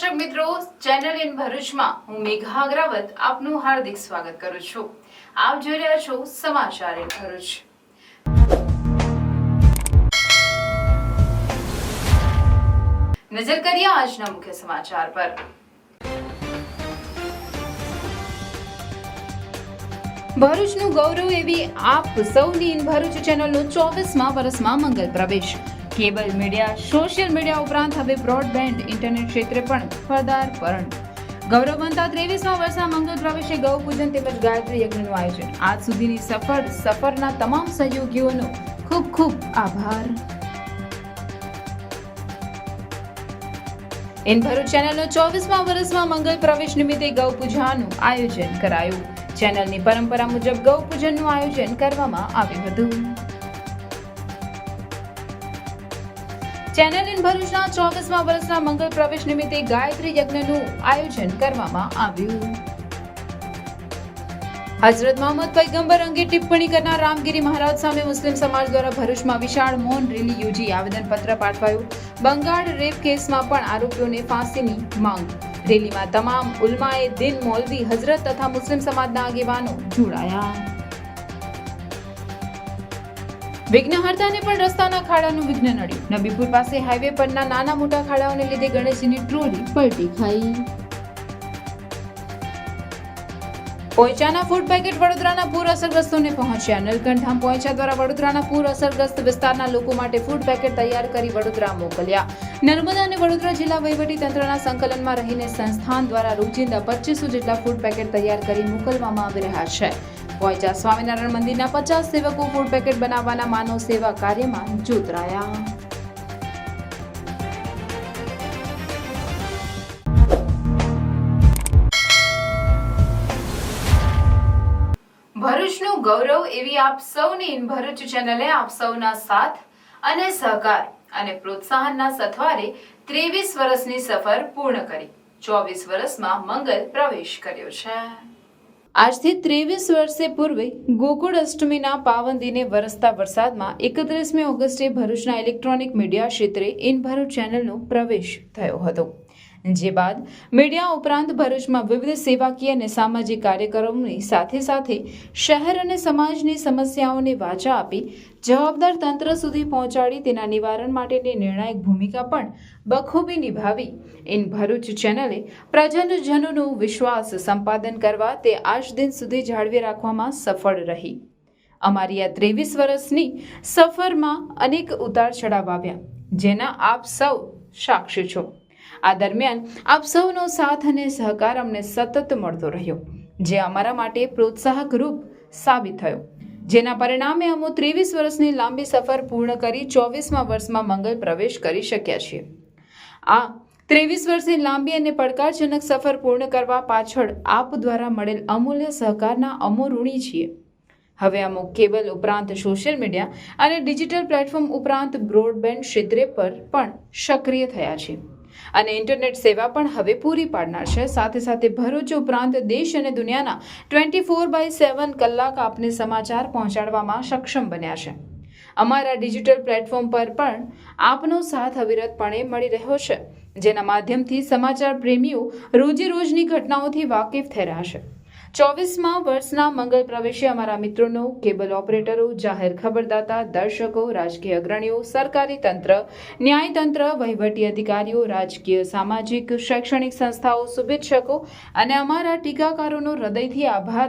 દર્શક મિત્રો, channel in ભરૂચમાં હું મેઘા અગ્રવત આપનું હાર્દિક સ્વાગત કરું છું। આપ જોઈ રહ્યા છો સમાચાર ઇન ભરૂચ। નજર કરીએ આજના મુખ્ય સમાચાર પર। ભરૂચનું ગૌરવ એવી આપ સૌની ઇન ભરૂચ ચેનલનો 24મા વર્ષમાં મંગલ પ્રવેશ। કેબલ મીડિયા, સોશિયલ મીડિયા ઉપરાંત હવે બ્રોડબેન્ડ ઇન્ટરનેટ ક્ષેત્રે પણ પદાર્પણ। ગૌરવવંતા 23મા વર્ષના મંગલ પ્રવેશે ગૌ પૂજન તેમજ ગાયત્રી યજ્ઞનું આયોજન। આજ સુધીની સફરના તમામ સહયોગીઓનો ખૂબ ખૂબ આભાર। ઇન ભરૂચ ચેનલનો 24મા વર્ષમાં મંગલ પ્રવેશ નિમિત્તે ગૌ પૂજાનું આયોજન કરાયું। ચેનલની પરંપરા મુજબ ગૌ પૂજનનું આયોજન કરવામાં આવ્યું હતું। ચેનલ ઇન ભરૂચના 24મા વર્ષના મંગલ પ્રવેશ નિમિત્તે ગાયત્રી યજ્ઞનું આયોજન કરવામાં આવ્યું। હઝરત મોહમ્મદ પૈગંબર અંગે ટિપ્પણી કરનાર રામગીરી મહારાજ સામે મુસ્લિમ સમાજ દ્વારા ભરૂચમાં વિશાળ મૌન રેલી યોજી આવેદનપત્ર પાઠવાયું। બંગાળ રેપ કેસમાં પણ આરોપીઓને ફાંસીની માંગ। રેલીમાં તમામ ઉલમાએ દિન, મૌલવી, હઝરત તથા મુસ્લિમ સમાજના આગેવાનો જોડાયા। વિઘ્નહર્તાને પણ રસ્તાના ખાડાનું વિઘ્ન નડ્યું। નબીપુર પાસે હાઈવે પરના નાના મોટા ખાડાઓને લીધે ગણેશજીની ટ્રોલી પલટી ખાઈ। પોઈચાના ફૂડ પેકેટ વડોદરાના પૂર અસરગ્રસ્તોને પહોંચ્યા। નલકંઠ ધામ પોઈચા દ્વારા વડોદરાના પૂર અસરગ્રસ્ત વિસ્તારના લોકો માટે ફૂડ પેકેટ તૈયાર કરી વડોદરા મોકલ્યા। નર્મદા અને વડોદરા જિલ્લા વહીવટી તંત્રના સંકલનમાં રહીને સંસ્થાન દ્વારા રોજિંદા 2500 જેટલા ફૂડ પેકેટ તૈયાર કરી મોકલવામાં આવી રહ્યા છે। પોઈચા સ્વામિનારાયણ મંદિરના 50 સેવકો ફૂડ પેકેટ બનાવવાના માનવ સેવા કાર્યમાં જોતરાયા। ભરૂચનું ગૌરવ એવી આપ સૌની ઇન ભરૂચ ચેનલે આપ સૌના સાથ અને સહકાર અને પ્રોત્સાહનના સથવારે 23 વર્ષની સફર પૂર્ણ કરી 24 વર્ષમાં મંગલ પ્રવેશ કર્યો છે। આજથી 23 વર્ષે પૂર્વે ગોકુળ અષ્ટમીના પાવન દિને વરસતા વરસાદમાં 31મી ઓગસ્ટે ભરૂચના ઇલેક્ટ્રોનિક મીડિયા ક્ષેત્રે ઇન ભરૂચ ચેનલનો પ્રવેશ થયો હતો। જે બાદ મીડિયા ઉપરાંત ભરૂચમાં વિવિધ સેવાકીય અને સામાજિક કાર્યક્રમોની સાથે સાથે શહેર અને સમાજની સમસ્યાઓને વાચા આપી જવાબદાર તંત્ર સુધી પહોંચાડી તેના નિવારણ માટેની નિર્ણાયક ભૂમિકા પણ બખૂબી નિભાવી ઇન ભરૂચ ચેનલે પ્રજનજનોનો વિશ્વાસ સંપાદન કરવા તે આજ દિન સુધી જાળવી રાખવામાં સફળ રહી। અમારી આ 23 વર્ષની સફરમાં અનેક ઉતાર ચઢાવ આવ્યા, જેના આપ સૌ સાક્ષી છો। આ દરમિયાન આપ સૌનો સાથ અને સહકાર અમને સતત મળતો રહ્યો, જે અમારા માટે પ્રોત્સાહક રૂપ સાબિત થયો, જેના પરિણામે અમે 23 વર્ષની લાંબી સફર પૂર્ણ કરી 24મા વર્ષમાં મંગલ પ્રવેશ કરી શક્યા છીએ। આ 23 વર્ષની લાંબી અને પડકારજનક સફર પૂર્ણ કરવા પાછળ આપ દ્વારા મળેલ અમૂલ્ય સહકારના અમો ઋણી છીએ। હવે અમુક કેબલ ઉપરાંત સોશિયલ મીડિયા અને ડિજિટલ પ્લેટફોર્મ ઉપરાંત બ્રોડબેન્ડ ક્ષેત્રે પર પણ સક્રિય થયા છે અને ઇન્ટરનેટ સેવા પણ હવે પૂરી પાડનાર છે। સાથે સાથે ભરૂચ ઉપરાંત દેશ અને દુનિયાના 24/7 કલાક આપને સમાચાર પહોંચાડવામાં સક્ષમ બન્યા છે। અમારા ડિજિટલ પ્લેટફોર્મ પર પણ આપનો સાથ અવિરતપણે મળી રહ્યો છે, જેના માધ્યમથી સમાચાર પ્રેમીઓ રોજેરોજની ઘટનાઓથી વાકેફ થઈ રહ્યા છે। 24મા વર્ષના મંગલ પ્રવેશે અમારા મિત્રોનો, કેબલ ઓપરેટરો, જાહેર ખબરદાતા, દર્શકો, રાજકીય અગ્રણીઓ, સરકારી તંત્ર, ન્યાયતંત્ર, વહીવટી અધિકારીઓ, રાજકીય, સામાજિક, શૈક્ષણિક સંસ્થાઓ, શુભેચ્છકો અને અમારા ટીકાકારોનો હૃદયથી આભાર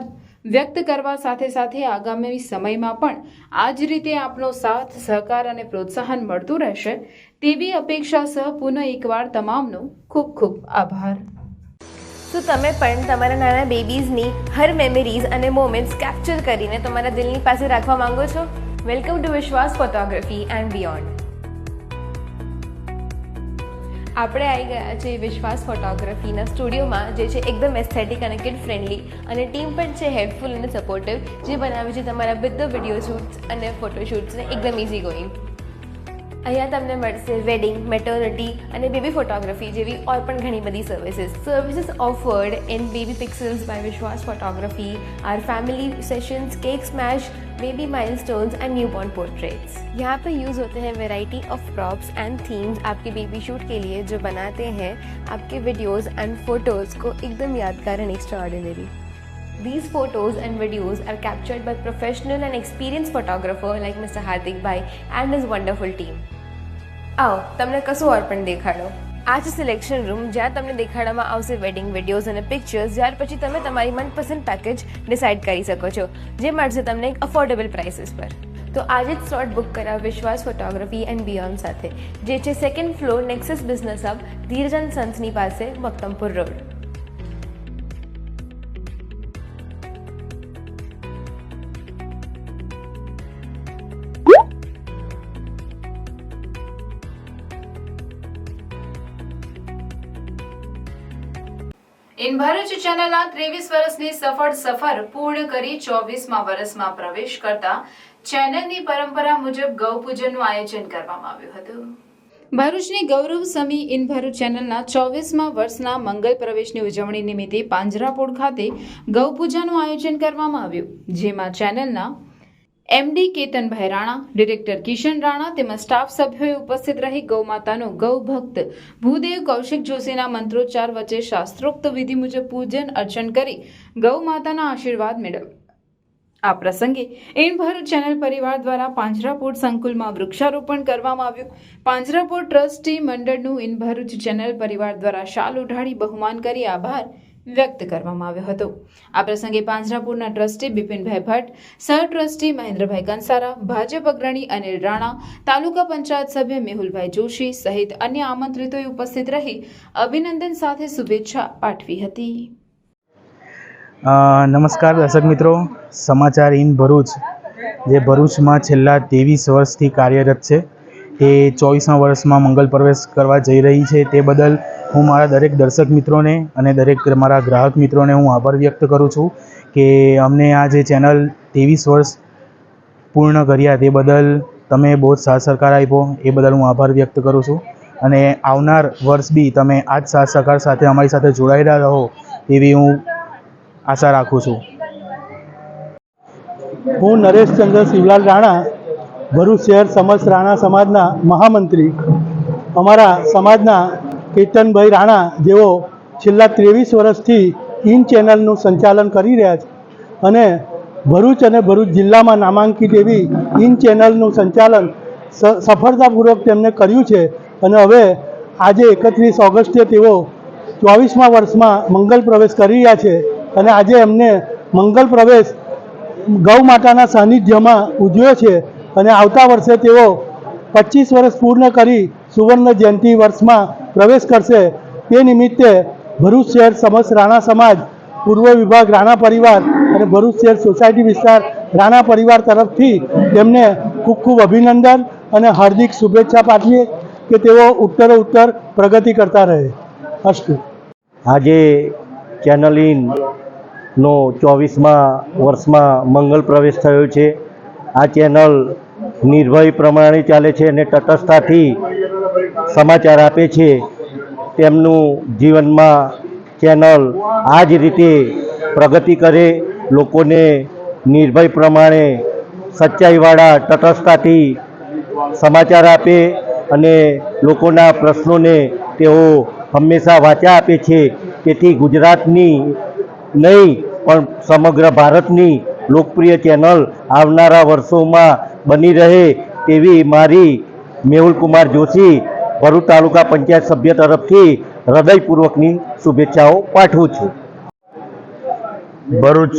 વ્યક્ત કરવા સાથે સાથે આગામી સમયમાં પણ આ જ રીતે આપનો સાથ, સહકાર અને પ્રોત્સાહન મળતું રહેશે તેવી અપેક્ષા સહ પુનઃ એકવાર તમામનો ખૂબ ખૂબ આભાર। તો તમે પણ તમારા નાના બેબીઝની હર મેમરીઝ અને મોમેન્ટ્સ કેપ્ચર કરીને તમારા દિલની પાસે રાખવા માંગો છો? વેલકમ ટુ વિશ્વાસ ફોટોગ્રાફી એન્ડ બિયોન્ડ। આપણે આવી ગયા છે વિશ્વાસ ફોટોગ્રાફીના સ્ટુડિયોમાં, જે છે એકદમ એસ્થેટિક અને કિડ ફ્રેન્ડલી, અને ટીમ પણ છે હેલ્પફુલ અને સપોર્ટિવ, જે બનાવે છે તમારા બધા વિડીયો શૂટ્સ અને ફોટોશૂટ્સને એકદમ ઇઝી ગોઈંગ। અહીંયા તમને મળશે વેડિંગ, મેટર્નિટી અને બેબી ફોટોગ્રાફી જેવી ઓર પણ ઘણી બધી services offered in baby pixels by Vishwas photography, our family sessions, cake smash, baby milestones and newborn portraits. यहाँ पे यूज़ होते हैं variety of props and themes आपके बेबी शूट के लिए, जो बनाते हैं आपके वीडियोस एंड फोटोज़ को एकदम यादगार and extraordinary. These photos and videos are captured by professional and experienced photographer like Mr. Hardik Bhai and his wonderful team. आओ તમને કશું ઓર પણ દેખાડો। આ છે સિલેક્શન રૂમ, જ્યાં તમને દેખાડવામાં આવશે વેડિંગ વિડીયોઝ અને પિક્ચર્સ, જ્યાર પછી તમે તમારી મનપસંદ પેકેજ ડિસાઇડ કરી શકો છો, જે મળશે તમને એક અફોર્ડેબલ પ્રાઇસીસ પર। તો આજે જ સ્લોટ બુક કરાવો વિશ્વાસ ફોટોગ્રાફી એન્ડ બિયોન્ડ સાથે, જે છે 2nd floor Nexus business hub, Dhiraj and સન્સની પાસે, મક્તમપુર રોડ। ઇન ભરૂચ ચેનલના 23 વર્ષની સફળ સફર પૂર્ણ કરી 24મા વર્ષમાં પ્રવેશ કરતા ચેનલની પરંપરા મુજબ ગૌપૂજનનું આયોજન કરવામાં આવ્યું હતું। ભરૂચની ગૌરવ સમી ઇન ભરૂચ ચેનલના 24મા વર્ષના મંગલ પ્રવેશની ઉજવણી નિમિત્તે પાંજરાપોળ ખાતે ગૌપૂજાનું આયોજન કરવામાં આવ્યું, જેમાં ચેનલના એમડી કેતનભાઈ રાણા, ડિરેક્ટર કિશન રાણા તેમજ સ્ટાફ સભ્યોએ ઉપસ્થિત રહી ગૌમાતાનો ગૌ ભક્ત ભૂદેવ કૌશિક જોશીના મંત્રોચ્ચાર વચ્ચે શાસ્ત્રોક્ત વિધિ મુજબ પૂજન અર્ચન કરી ગૌ માતાના આશીર્વાદ મેળવ્યા। આ પ્રસંગે ઇન ભરૂચ ચેનલ પરિવાર દ્વારા પાંજરાપોળ સંકુલમાં વૃક્ષારોપણ કરવામાં આવ્યું। પાંજરાપોળ ટ્રસ્ટી મંડળનું ઇન ભરૂચ ચેનલ પરિવાર દ્વારા શાલ ઉઢાડી બહુમાન કરી આભાર વ્યક્ત કરવામાં આવ્યો હતો। આ પ્રસંગે પાંજરાપોળના ટ્રસ્ટી બિપિનભાઈ ભટ્ટ, સહ ટ્રસ્ટી મહેન્દ્રભાઈ કંસારા, ભાજપ અગ્રણી અનિલ રાણા, તાલુકા પંચાયત સભ્ય મેહુલભાઈ જોશી સહિત અન્ય આમંત્રિતોએ ઉપસ્થિત રહી અભિનંદન સાથે શુભેચ્છા પાઠવી હતી। નમસ્કાર દર્શક મિત્રો, સમાચાર ઇન ભરૂચ જે ભરૂચમાં છેલ્લા 23 વર્ષથી કાર્યરત છે, એ 24મા વર્ષમાં મંગલ પ્રવેશ કરવા જઈ રહી છે, તે બદલ હું મારા દરેક દર્શક મિત્રોને અને દરેક મારા ગ્રાહક મિત્રોને હું આભાર વ્યક્ત કરું છું કે અમને આ જે ચેનલ 23 વર્ષ પૂર્ણ કર્યા તે બદલ તમે બહુ જ સાથ સહકાર આપ્યો, એ બદલ હું આભાર વ્યક્ત કરું છું। અને આવનાર વર્ષ બી તમે આ જ સાથ સહકાર સાથે અમારી સાથે જોડાયેલા રહો એવી હું આશા રાખું છું। હું નરેશ ચંદ્ર શિવલાલ રાણા, ભરૂચ શહેર સમસ્ત રાણા સમાજના મહામંત્રી, અમારા સમાજના કેતનભાઈ રાણા જેઓ છેલ્લા 23 વર્ષથી ઇન ચેનલનું સંચાલન કરી રહ્યા છે અને ભરૂચ અને ભરૂચ જિલ્લામાં નામાંકિત એવી ઇન ચેનલનું સંચાલન સફળતાપૂર્વક તેમને કર્યું છે અને હવે આજે 31 ઓગસ્ટે તેઓ 24મા વર્ષમાં મંગલ પ્રવેશ કરી રહ્યા છે અને આજે એમને મંગલ પ્રવેશ ગૌ માતાના સાનિધ્યમાં ઉજવ્યો છે અને આવતા વર્ષે તેઓ 25 વર્ષ પૂર્ણ કરી સુવર્ણ જયંતિ વર્ષમાં પ્રવેશ કરશે। તે નિમિત્તે ભરૂચ શહેર સમસ્ત રાણા સમાજ, પૂર્વ વિભાગ રાણા પરિવાર અને ભરૂચ શહેર સોસાયટી વિસ્તાર રાણા પરિવાર તરફથી તેમને ખૂબ ખૂબ અભિનંદન અને હાર્દિક શુભેચ્છા પાઠવીએ કે તેઓ ઉત્તરોત્તર પ્રગતિ કરતા રહે। અસ્તુ। આજે ચેનલ ઇનનો 24મા વર્ષમાં મંગલ પ્રવેશ થયો છે। આ ચેનલ નિર્ભય પ્રમાણે ચાલે છે અને તટસ્થતાથી સમાચાર આપે છે। તેમનું જીવનમાં ચેનલ આ જ રીતે પ્રગતિ કરે, લોકોને નિર્ભય પ્રમાણે સચ્ચાઈવાળા તટસ્થતાથી સમાચાર આપે અને લોકોના પ્રશ્નોને તેઓ હંમેશા વાચા આપે છે। તેથી ગુજરાતની નહીં પણ સમગ્ર ભારતની લોકપ્રિય ચેનલ આવનારા વર્ષોમાં બની રહે તેવી મારી મેહુલકુમાર જોશી, ભરૂચ તાલુકા પંચાયત સભ્ય તરફથી હૃદયપૂર્વકની શુભેચ્છાઓ પાઠવું છું। ભરૂચ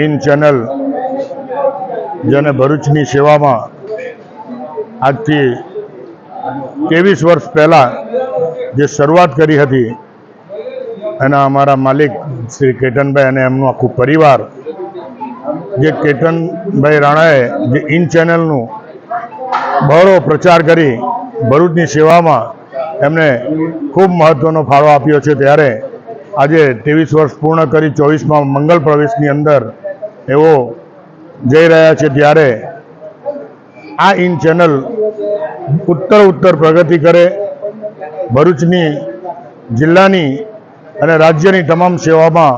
ઇન ચેનલ જેને ભરૂચની સેવામાં આજથી 23 વર્ષ પહેલાં જે શરૂઆત કરી હતી, એના અમારા માલિક શ્રી કેતનભાઈ અને એમનું આખું પરિવાર, જે કેતનભાઈ રાણાએ જે ઇન ચેનલનું બહોળો પ્રચાર કરી ભરૂચની સેવામાં એમને ખૂબ મહત્ત્વનો ફાળો આપ્યો છે, ત્યારે આજે 23 વર્ષ પૂર્ણ કરી 24મા મંગલ પ્રવેશની અંદર એવો જઈ રહ્યા છે, ત્યારે આ ઇન ચેનલ ઉત્તર પ્રગતિ કરે, ભરૂચની જિલ્લાની અને રાજ્યની તમામ સેવામાં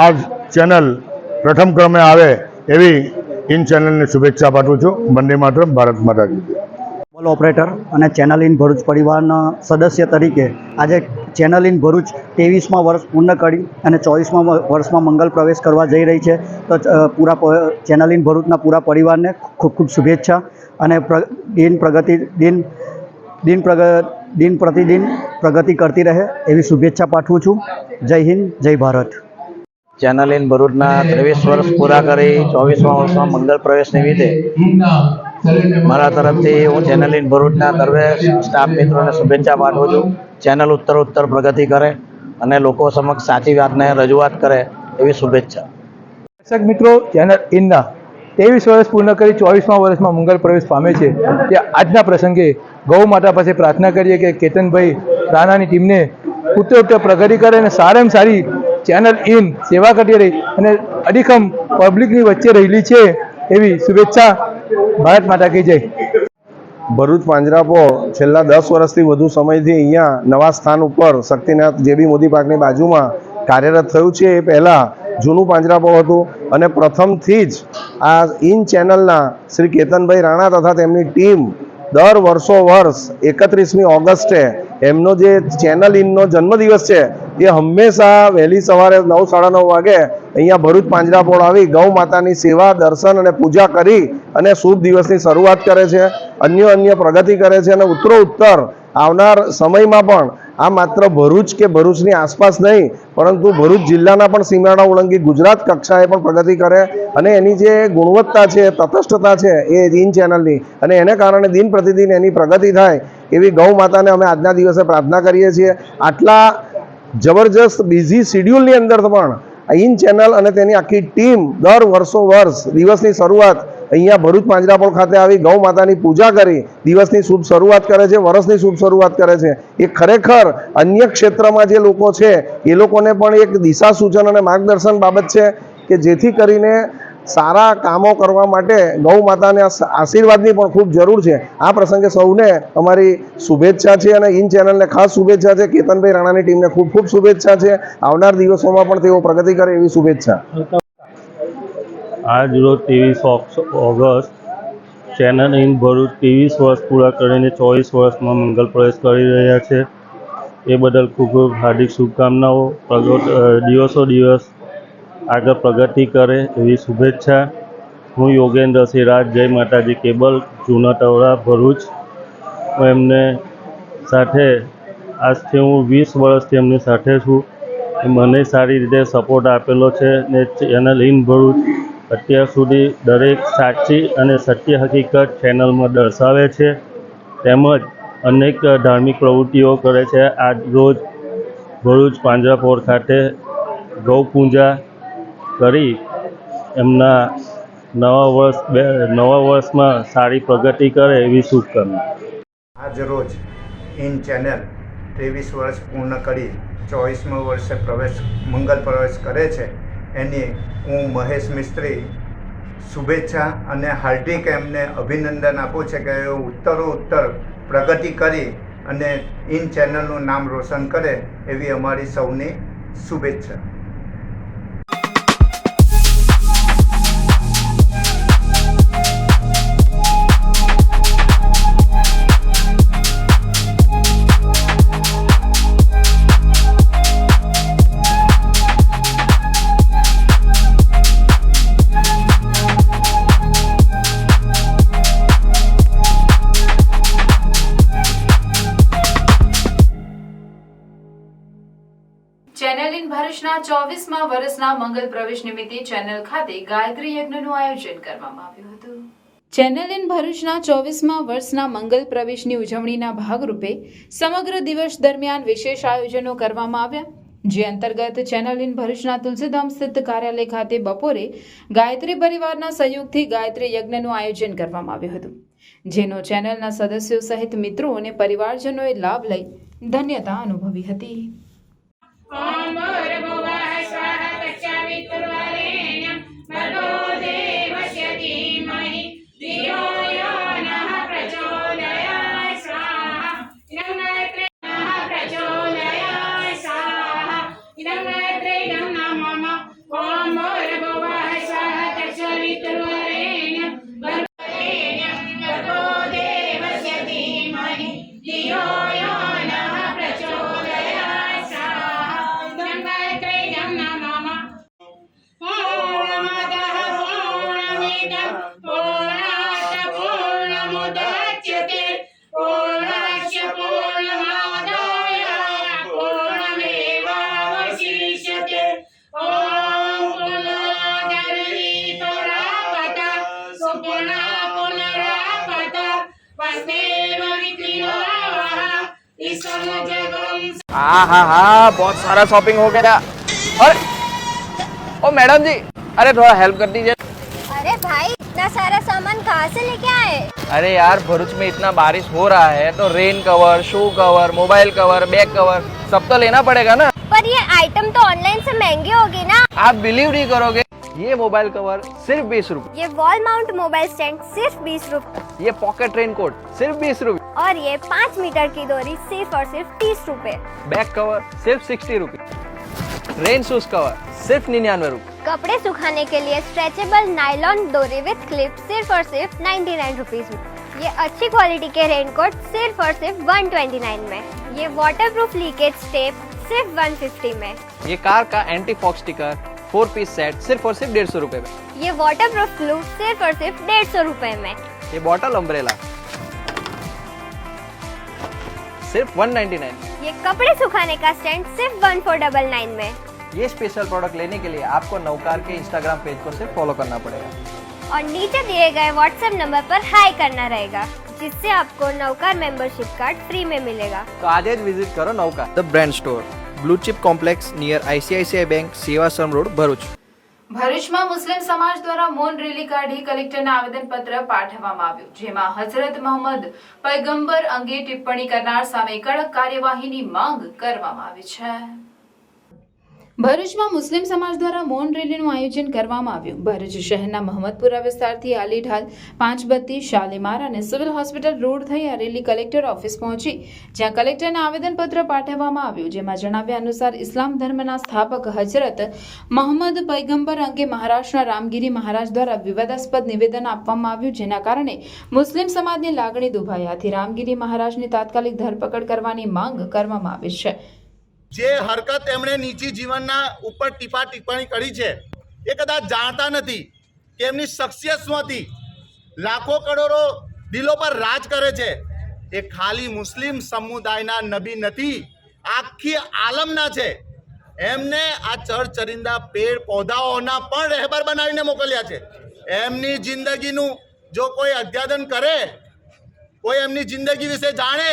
આ ચેનલ પ્રથમ ક્રમે આવે એવી ઇન ચેનલને શુભેચ્છા પાઠવું છું. વંદે માતરમ, ભારત માતા કી જય. કેબલ ઓપરેટર અને ચેનલ ઇન ભરૂચ પરિવારના સદસ્ય તરીકે આજે ચેનલ ઇન ભરૂચ 23મા વર્ષ પૂર્ણ કરી અને 24મા વર્ષમાં મંગલ પ્રવેશ કરવા જઈ રહી છે. તો ચેનલ ઇન ભરૂચના પૂરા પરિવારને ખૂબ ખૂબ શુભેચ્છા અને દિન પ્રતિદિન પ્રગતિ કરતી રહે એવી શુભેચ્છા પાઠવું છું. જય હિન્દ, જય ભારત. ચેનલ ઇન ભરૂચના 23 વર્ષ પૂરા કરી 24મા વર્ષમાં મંગલ પ્રવેશ નિમિત્તે મારા તરફથી હું ચેનલ ઇન ભરૂચના સર્વે સ્ટાફ મિત્રોને શુભેચ્છા પાઠવું છું. ચેનલ ઉત્તર પ્રગતિ કરે અને લોકો સમક્ષ સાચી વાતને રજૂઆત કરે એવી શુભેચ્છા. દર્શક મિત્રો, ચેનલ ઇનના 23 વર્ષ પૂર્ણ કરી 24મા વર્ષમાં મંગલ પ્રવેશ પામે છે તે આજના પ્રસંગે ગૌ માતા પાસે પ્રાર્થના કરીએ કે કેતનભાઈ રાણાની ટીમને ઉત્તર પ્રગતિ કરે અને સારામાં સારી ચેનલ ઇન સેવા કરતી રહી અને અડીખમ પબ્લિકની વચ્ચે રહેલી છે એવી શુભેચ્છા. ભારત માતા કી જય. ભરૂચ પાંજરાપોળ છેલ્લા 10 વર્ષથી વધુ સમયથી અહીંયા નવા સ્થાન ઉપર શક્તિનાથ જેબી મોદી પાર્કની બાજુમાં કાર્યરત થયું છે. એ પહેલાં જૂનું પાંજરાપોળ હતું અને પ્રથમથી જ આ ઇન ચેનલના શ્રી કેતનભાઈ રાણા તથા તેમની ટીમ દર વર્ષ 31મી ઓગસ્ટે એમનો જે ચેનલ ઇનનો જન્મદિવસ છે એ હંમેશા વહેલી સવારે 9, સાડા 9 વાગે અહીંયા ભરૂચ પાંજરાપોળ આવી ગૌ માતાની સેવા, દર્શન અને પૂજા કરી અને શુભ દિવસની શરૂઆત કરે છે. અન્ય પ્રગતિ કરે છે અને ઉત્તર આવનાર સમયમાં પણ આ માત્ર ભરૂચ કે ભરૂચની આસપાસ નહીં પરંતુ ભરૂચ જિલ્લાના પણ સીમાડા ઓળંગી ગુજરાત કક્ષાએ પણ પ્રગતિ કરે અને એની જે ગુણવત્તા છે, તટસ્થતા છે એ ઇન ચેનલની અને એને કારણે દિન પ્રતિદિન એની પ્રગતિ થાય એવી ગૌ માતાને અમે આજના દિવસે પ્રાર્થના કરીએ છીએ. આટલા જબરજસ્ત બિઝી શિડ્યુલની અંદર પણ ઇન ચેનલ અને તેની આખી ટીમ દર વર્ષ દિવસની શરૂઆત અહીંયા ભરૂચ પાંજરાપોળ ખાતે આવી ગૌ માતાની પૂજા કરી દિવસની શુભ શરૂઆત કરે છે, વર્ષની શુભ શરૂઆત કરે છે. એ ખરેખર અન્ય ક્ષેત્રમાં જે લોકો છે એ લોકોને પણ એક દિશા સૂચન અને માર્ગદર્શન બાબત છે કે જેથી કરીને સારા કામો કરવા માટે ગૌ માતાને આશીર્વાદની પણ ખૂબ જરૂર છે. આ પ્રસંગે સૌને અમારી શુભેચ્છા છે અને ઇન ચેનલને ખાસ શુભેચ્છા છે. કેતનભાઈ રાણાની ટીમને ખૂબ ખૂબ શુભેચ્છા છે. આવનાર દિવસોમાં પણ તેઓ પ્રગતિ કરે એવી શુભેચ્છા. આજ રોજ 23 ઓગસ્ટ ચેનલ ઇન ભરૂચ 23 વર્ષ પૂરા કરીને 24 વર્ષમાં મંગલ પ્રવેશ કરી રહ્યા છે. એ બદલ ખૂબ ખૂબ હાર્દિક શુભકામનાઓ. દિવસ આગળ પ્રગતિ કરે એવી શુભેચ્છા. હું યોગેન્દ્ર સિંહ રાજ, જય માતાજી કેબલ, જૂના ટવરા, ભરૂચ. હું એમને સાથે આજથી હું 20 વર્ષથી એમની સાથે છું. મને સારી રીતે સપોર્ટ આપેલો છે ને ચેનલ ઇન ભરૂચ અત્યાર સુધી દરેક સાચી અને સત્ય હકીકત ચેનલમાં દર્શાવે છે તેમજ અનેક ધાર્મિક પ્રવૃત્તિઓ કરે છે. આજ રોજ ભરૂચ પાંજરાપોળ ખાતે ગૌ પૂજા કરી એમના નવા વર્ષમાં સારી પ્રગતિ કરે એવી શુભકામના. આજ રોજ ઇન ચેનલ 23 વર્ષ પૂર્ણ કરી 24મા વર્ષે મંગલ પ્રવેશ કરે છે એની હું મહેશ મિસ્ત્રી શુભેચ્છા અને હાર્દિક એમને અભિનંદન આપું છે કે ઉત્તર પ્રગતિ કરી અને ઇન ચેનલનું નામ રોશન કરે એવી અમારી સૌની શુભેચ્છા. ચેનલ ઇન ભરૂચના 24મા વર્ષના મંગલ પ્રવેશ નિમિત્તે ચેનલ ખાતે ગાયત્રી યજ્ઞનું આયોજન કરવામાં આવ્યું હતું. ચેનલ ઇન ભરૂચના 24મા વર્ષના મંગલ પ્રવેશની ઉજવણીના ભાગરૂપે સમગ્ર દિવસ દરમિયાન વિશેષ આયોજનો કરવામાં આવ્યા. જે અંતર્ગત ચેનલ ઇન ભરૂચના તુલસીધામ સ્થિત કાર્યાલય ખાતે બપોરે ગાયત્રી પરિવારના સહયોગથી ગાયત્રી યજ્ઞનું આયોજન કરવામાં આવ્યું હતું, જેનો ચેનલના સદસ્યો સહિત મિત્રો અને પરિવારજનોએ લાભ લઈ ધન્યતા અનુભવી હતી. ભર્ગો દેવસ્ય ધીમહિ ધિયો યો નઃ પ્રચોદયાત. हाँ हाँ हाँ, बहुत सारा शॉपिंग हो गया। अरे ओ मैडम जी, अरे थोड़ा हेल्प कर दीजिए। अरे भाई, इतना सारा सामान कहाँ से लेके आए? अरे यार, भरूच में इतना बारिश हो रहा है तो rain cover, shoe cover, mobile cover, bag cover सब तो लेना पड़ेगा ना। पर ये आइटम तो ऑनलाइन से महंगे होगी ना। आप बिलीव नहीं करोगे, ये मोबाइल कवर सिर्फ 20 रुपए, ये वॉल माउंट मोबाइल स्टैंड सिर्फ 20 रुपए, ये पॉकेट रेनकोट सिर्फ 20 रुपए, और ये 5 मीटर की डोरी सिर्फ और सिर्फ 30 रुपए। बैग कवर सिर्फ 60 रुपए, रेन शूज कवर सिर्फ 99 रुपए। कपड़े सुखाने के लिए स्ट्रेचेबल नायलॉन डोरी विद क्लिप सिर्फ और सिर्फ 99 रुपीज में। ये अच्छी क्वालिटी के रेनकोट सिर्फ और सिर्फ 129 में। ये वाटरप्रूफ लीकेज टेप सिर्फ 150 में। ये कार का anti fog sticker 4 piece set सिर्फ और सिर्फ 150 रुपए में। ये वाटरप्रूफ ग्लू सिर्फ और सिर्फ 150 रुपए में। ये बॉटल अम्ब्रेला सिर्फ 199। ये कपड़े सुखाने का स्टैंड सिर्फ 1499 में। ये स्पेशल प्रोडक्ट लेने के लिए आपको नवकार के इंस्टाग्राम पेज को सिर्फ फॉलो करना पड़ेगा और नीचे दिए गए व्हाट्सएप नंबर पर हाई करना रहेगा, जिससे आपको नवकार मेंबरशिप कार्ड फ्री में मिलेगा। तो आज ही विजिट करो Navkar the brand store, blue chip complex near ICICI bank, Sevashram road, Bharuch. ભરૂચમાં મુસ્લિમ સમાજ દ્વારા મૌન રેલી કાઢી કલેક્ટરને આવેદનપત્ર પાઠવવામાં આવ્યું, જેમાં હઝરત મોહમ્મદ પયગંબર અંગે ટિપ્પણી કરનાર સામે કડક કાર્યવાહીની માંગ કરવામાં આવી છે। ભરૂચમાં મુસ્લિમ સમાજ દ્વારા મૌન રેલીનું આયોજન કરવામાં આવ્યું। ભરૂચ શહેરના મહમ્મદપુરા વિસ્તારથી આલીઢાલ, પાંચબત્તી, શાલીમાર અને સિવિલ હોસ્પિટલ રોડ થઈ આ રેલી કલેક્ટર ઓફિસ પહોંચી, જ્યાં કલેક્ટરને આવેદનપત્ર પાઠવવામાં આવ્યું, જેમાં જણાવ્યા અનુસાર ઇસ્લામ ધર્મના સ્થાપક હજરત મોહમ્મદ પયગંબર અંગે મહારાષ્ટ્રના રામગીરી મહારાજ દ્વારા વિવાદાસ્પદ નિવેદન આપવામાં આવ્યું, જેના કારણે મુસ્લિમ સમાજની લાગણી દુભાઈ। આથી રામગીરી મહારાજની તાત્કાલિક ધરપકડ કરવાની માંગ કરવામાં આવી છે। જે હરકત એમણે નીચી જીવનના ઉપર ટીપા ટિપ્પણી કરી છે એ કદાચ જાણતા નથી કે એમની શખ્સિયત શું હતી। લાખો કરોડો દિલો પર રાજ કરે છે। એ ખાલી મુસ્લિમ સમુદાયના નબી નથી, આખી આલમના છે। એમને આ ચરચરિંદા પેડ પૌધાઓના પણ રહેબર બનાવીને મોકલ્યા છે। એમની જિંદગીનું જો કોઈ અધ્યયન કરે, કોઈ એમની જિંદગી વિશે જાણે,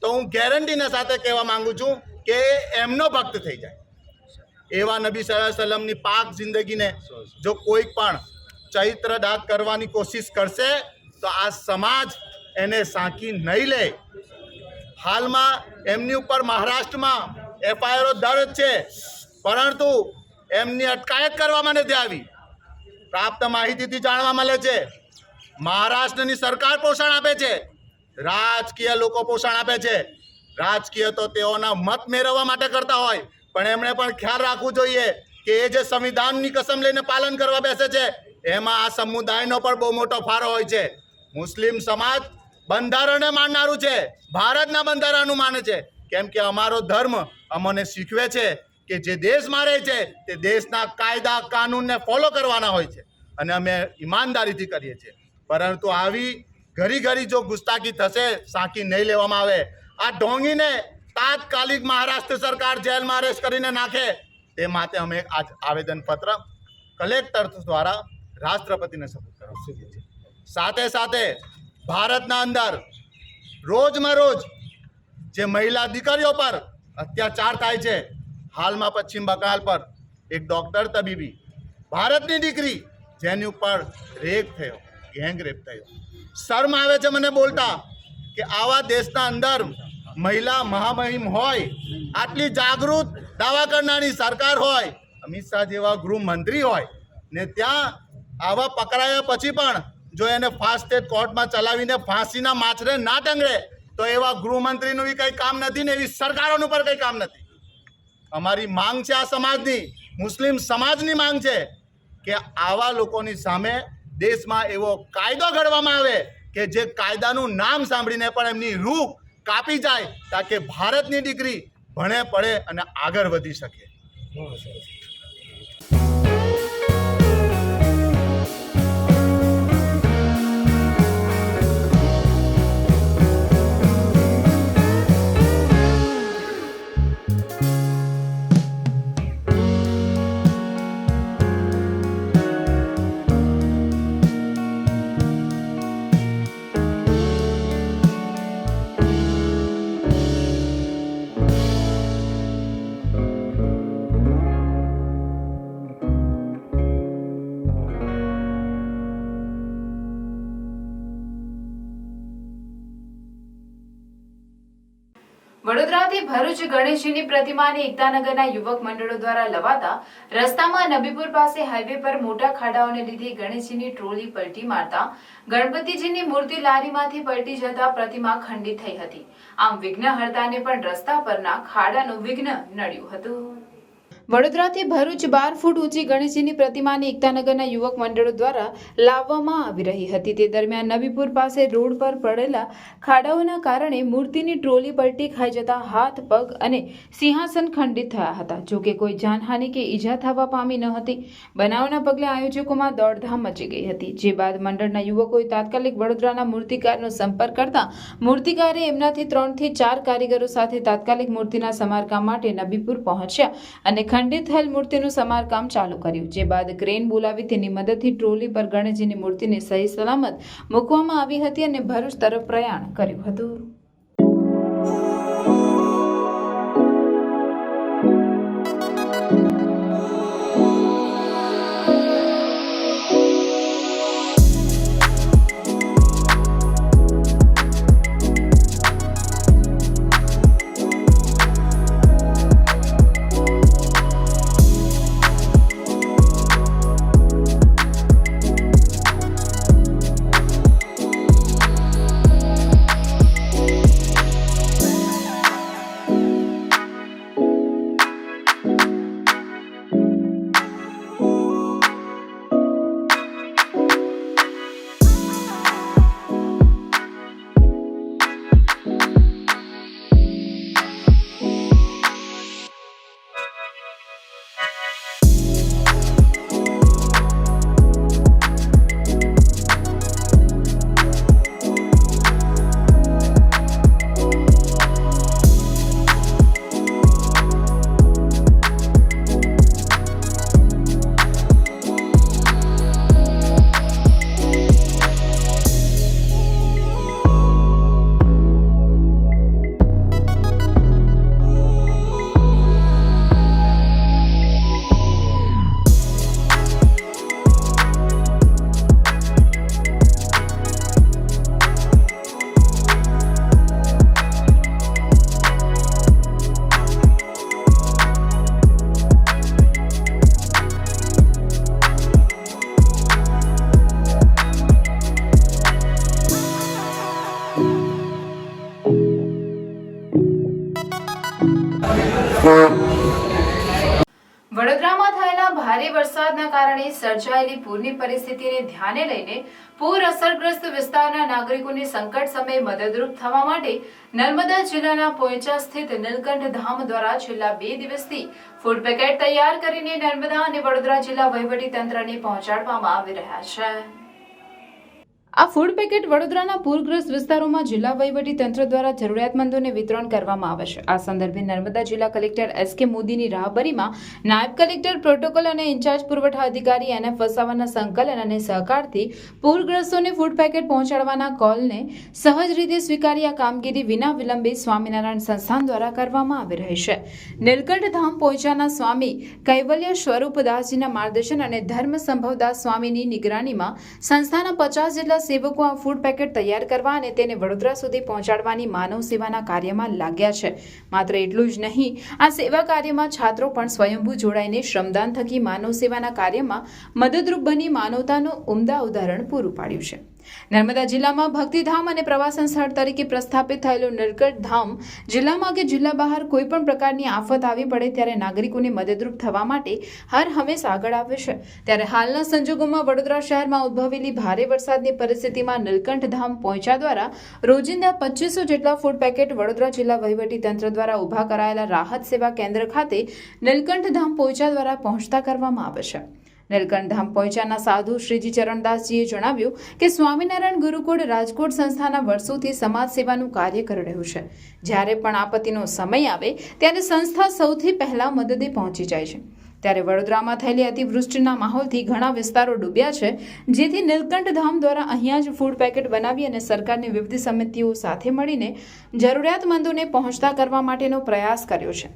તો હું ગેરંટીના સાથે કહેવા માંગુ છું કે એમનો ભક્ત થઈ જાય। એવા નબી સલ્લલ્લાહુ અલૈહિ વસલ્લમની પાક જિંદગીને જો કોઈ પણ ચૈત્ર દાગ કરવાની કોશિશ કરશે તો આ સમાજ એને સાંકી નહીં લે। હાલમાં એમની ઉપર મહારાષ્ટ્રમાં FIRઓ દર્જ છે, પરંતુ એમની અટકાયત કરવામાં નથી આવી। પ્રાપ્ત માહિતીથી જાણવા મળે છે મહારાષ્ટ્રની સરકાર પોષણ આપે છે, રાજકીય લોકો પોષણ આપે છે। રાજકીય તો તેઓના મત મેળવવા માટે કરતા હોય, પણ એમણે પણ ખ્યાલ રાખવું જોઈએ કે એ જે સંવિધાનની કસમ લઈને પાલન કરવા બેસે છે એમાં આ સમુદાયનો પણ બહુ મોટો ફાળો હોય છે। મુસ્લિમ સમાજ બંધારણને માનનારું છે, ભારતના બંધારણનું માને છે, કેમ કે અમારો ધર્મ અમને શીખવે છે કે જે દેશમાં રહે છે તે દેશના કાયદા કાનૂનને ફોલો કરવાના હોય છે અને અમે ઈમાનદારીથી કરીએ છીએ। પરંતુ આવી ઘડી ઘડી જો ગુસ્તાખી થશે, સાંકી નહીં લેવામાં આવે, આ ઢોંગીને તાત્કાલિક મહારાષ્ટ્ર સરકાર જેલમાં અરેસ્ટ કરીને નાખે, તે માટે અમે આજ આવેદનપત્ર કલેક્ટર દ્વારા રાષ્ટ્રપતિને સબૂત કરવા માંગીએ છીએ। સાથે સાથે ભારતના અંદર રોજમાં રોજ જે મહિલા દીકરીઓ પર અત્યાચાર થાય છે, હાલમાં પશ્ચિમ બંગાળ પર એક ડૉક્ટર તબીબી ભારતની દીકરી જેની ઉપર રેપ થયો, ગેંગ રેપ થયો। શરમ આવે છે મને બોલતા કે આવા દેશના અંદર મહિલા મહામહિમ હોય, આટલી જાગૃત દાવા કરનારી સરકાર હોય, અમિત શાહ જેવા ગૃહમંત્રી હોય ને ત્યાં આવા પકડાયા પછી પણ જો એને ફાસ્ટ ટ્રેક કોર્ટમાં ચલાવીને ફાંસીના માછરે ના ટંગડે તો એવા ગૃહમંત્રીનું બી કંઈ કામ નથી ને એવી સરકારોનું પણ કંઈ કામ નથી। અમારી માંગ છે આ સમાજની, મુસ્લિમ સમાજની માંગ છે કે આવા લોકોની સામે દેશમાં એવો કાયદો ઘડવામાં આવે કે જે કાયદાનું નામ સાંભળીને પણ એમની રૂહ કાપી જાય, તાકે ભારતની દીકરી ભણે પડે અને આગળ વધી શકે। વડોદરાથી ભરૂચ ગણેશજીની પ્રતિમાને એકતાનગરના યુવક મંડળો દ્વારા લવાતા રસ્તામાં નબીપુર પાસે હાઈવે પર મોટા ખાડાઓને લીધે ગણેશજીની ટ્રોલી પલટી મારતા ગણપતિજીની મૂર્તિ લારીમાંથી પલટી જતા પ્રતિમા ખંડિત થઈ હતી. આમ વિઘ્નહર્તાને પણ રસ્તા પરના ખાડાનું વિઘ્ન નડ્યું હતું. વડોદરાથી ભરૂચ 12 ફૂટ ઊંચી ગણેશજીની પ્રતિમાને એકતાનગરના યુવક મંડળો દ્વારા લાવવામાં આવી રહી હતી. તે દરમિયાન નબીપુર પાસે રોડ પર પડેલા ખાડાઓના કારણે મૂર્તિની ટ્રોલી પલટી ખાઈ જતા હાથ, પગ અને સિંહાસન ખંડિત થયા હતા. જોકે કોઈ જાનહાનિ કે ઈજા થવા પામી ન હતી. બનાવના પગલે આયોજકોમાં દોડધામ મચી ગઈ હતી. જે બાદ મંડળના યુવકોએ તાત્કાલિક વડોદરાના મૂર્તિકારનો સંપર્ક કરતા મૂર્તિકારે એમનાથી 3 થી 4 કારીગરો સાથે તાત્કાલિક મૂર્તિના સમારકામ માટે નબીપુર પહોંચ્યા અને ખંડિત થયેલ મૂર્તિનું સમારકામ ચાલુ કર્યું. જે બાદ ક્રેન બોલાવી તેની મદદથી ટ્રોલી પર ગણેશજીની મૂર્તિને સહી સલામત મૂકવામાં આવી હતી અને ભરૂચ તરફ પ્રયાણ કર્યું હતું. વડોદરામાં થયેલા ભારે વરસાદના કારણે સર્જાયેલી પૂરની પરિસ્થિતિને ધ્યાને લઈને પૂર અસરગ્રસ્ત વિસ્તારના નાગરિકોને સંકટ સમયે મદદરૂપ થવા માટે નર્મદા જિલ્લાના પોઈચા સ્થિત નીલકંઠ ધામ દ્વારા છેલ્લા 2 દિવસથી ફૂડ પેકેટ તૈયાર કરીને નર્મદા અને વડોદરા જિલ્લા વહીવટી તંત્રને પહોંચાડવામાં આવી રહ્યા છે. આ ફૂડ પેકેટ વડોદરાના પૂરગ્રસ્ત વિસ્તારોમાં જિલ્લા વહીવટી તંત્ર દ્વારા જરૂરિયાતમંદોને વિતરણ કરવામાં આવે છે. આ સંદર્ભે નર્મદા જિલ્લા કલેક્ટર એસ.કે. મોદીની રાહબરીમાં નાયબ કલેક્ટર પ્રોટોકોલ અને ઇન્ચાર્જ પુરવઠા અધિકારી એન.એફ. વસાવાના સંકલન અને સહકારથી પૂરગ્રસ્તોને ફૂડ પેકેટ પહોંચાડવાના કોલને સહજ રીતે સ્વીકારી આ કામગીરી વિના વિલંબે સ્વામિનારાયણ સંસ્થાન દ્વારા કરવામાં આવી રહી છે. નીલકંઠ ધામ પોઈચાના સ્વામી કૈવલ્ય સ્વરૂપદાસજીના માર્ગદર્શન અને ધર્મ સંભવદાસ સ્વામીની નિગરાનીમાં સંસ્થાના 50 જેટલા સેવકો આ ફૂડ પેકેટ તૈયાર કરવા અને તેને વડોદરા સુધી પહોંચાડવાની માનવ સેવાના કાર્યમાં લાગ્યા છે. માત્ર એટલું જ નહીં, આ સેવા કાર્યમાં છાત્રો પણ સ્વયંભૂ જોડાઈને શ્રમદાન થકી માનવ સેવાના કાર્યમાં મદદરૂપ બની માનવતાનું ઉમદા ઉદાહરણ પૂરું પાડ્યું છે. નર્મદા જિલ્લામાં ભક્તિધામ અને પ્રવાસન સ્થળ તરીકે પ્રસ્થાપિત થયેલું નીલકંઠ ધામ જિલ્લામાં કે જિલ્લા બહાર કોઈ પણ પ્રકારની આફત આવી પડે ત્યારે નાગરિકોને મદદરૂપ થવા માટે હર હંમેશ આગળ આવે છે. ત્યારે હાલના સંજોગોમાં વડોદરા શહેરમાં ઉદ્ભવેલી ભારે વરસાદની પરિસ્થિતિમાં નીલકંઠ ધામ પોઈચા દ્વારા રોજિંદા 2500 જેટલા ફૂડ પેકેટ વડોદરા જિલ્લા વહીવટી તંત્ર દ્વારા ઊભા કરાયેલા રાહત સેવા કેન્દ્ર ખાતે નીલકંઠ ધામ પોઈચા દ્વારા પહોંચતા કરવામાં આવે છે. નીલકંઠ ધામ પોઈચાના સાધુ શ્રીજી ચરણદાસજીએ જણાવ્યું કે સ્વામિનારાયણ ગુરુકુળ રાજકોટ સંસ્થાના વર્ષોથી સમાજ સેવાનું કાર્ય કરી રહ્યું છે. જ્યારે પણ આપત્તિનો સમય આવે ત્યારે સંસ્થા સૌથી પહેલા મદદે પહોંચી જાય છે. ત્યારે વડોદરામાં થયેલી અતિવૃષ્ટિના માહોલથી ઘણા વિસ્તારો ડૂબ્યા છે, જેથી નીલકંઠ ધામ દ્વારા અહીંયા જ ફૂડ પેકેટ બનાવી અને સરકારની વિવિધ સમિતિઓ સાથે મળીને જરૂરિયાતમંદોને પહોંચતા કરવા માટેનો પ્રયાસ કર્યો છે.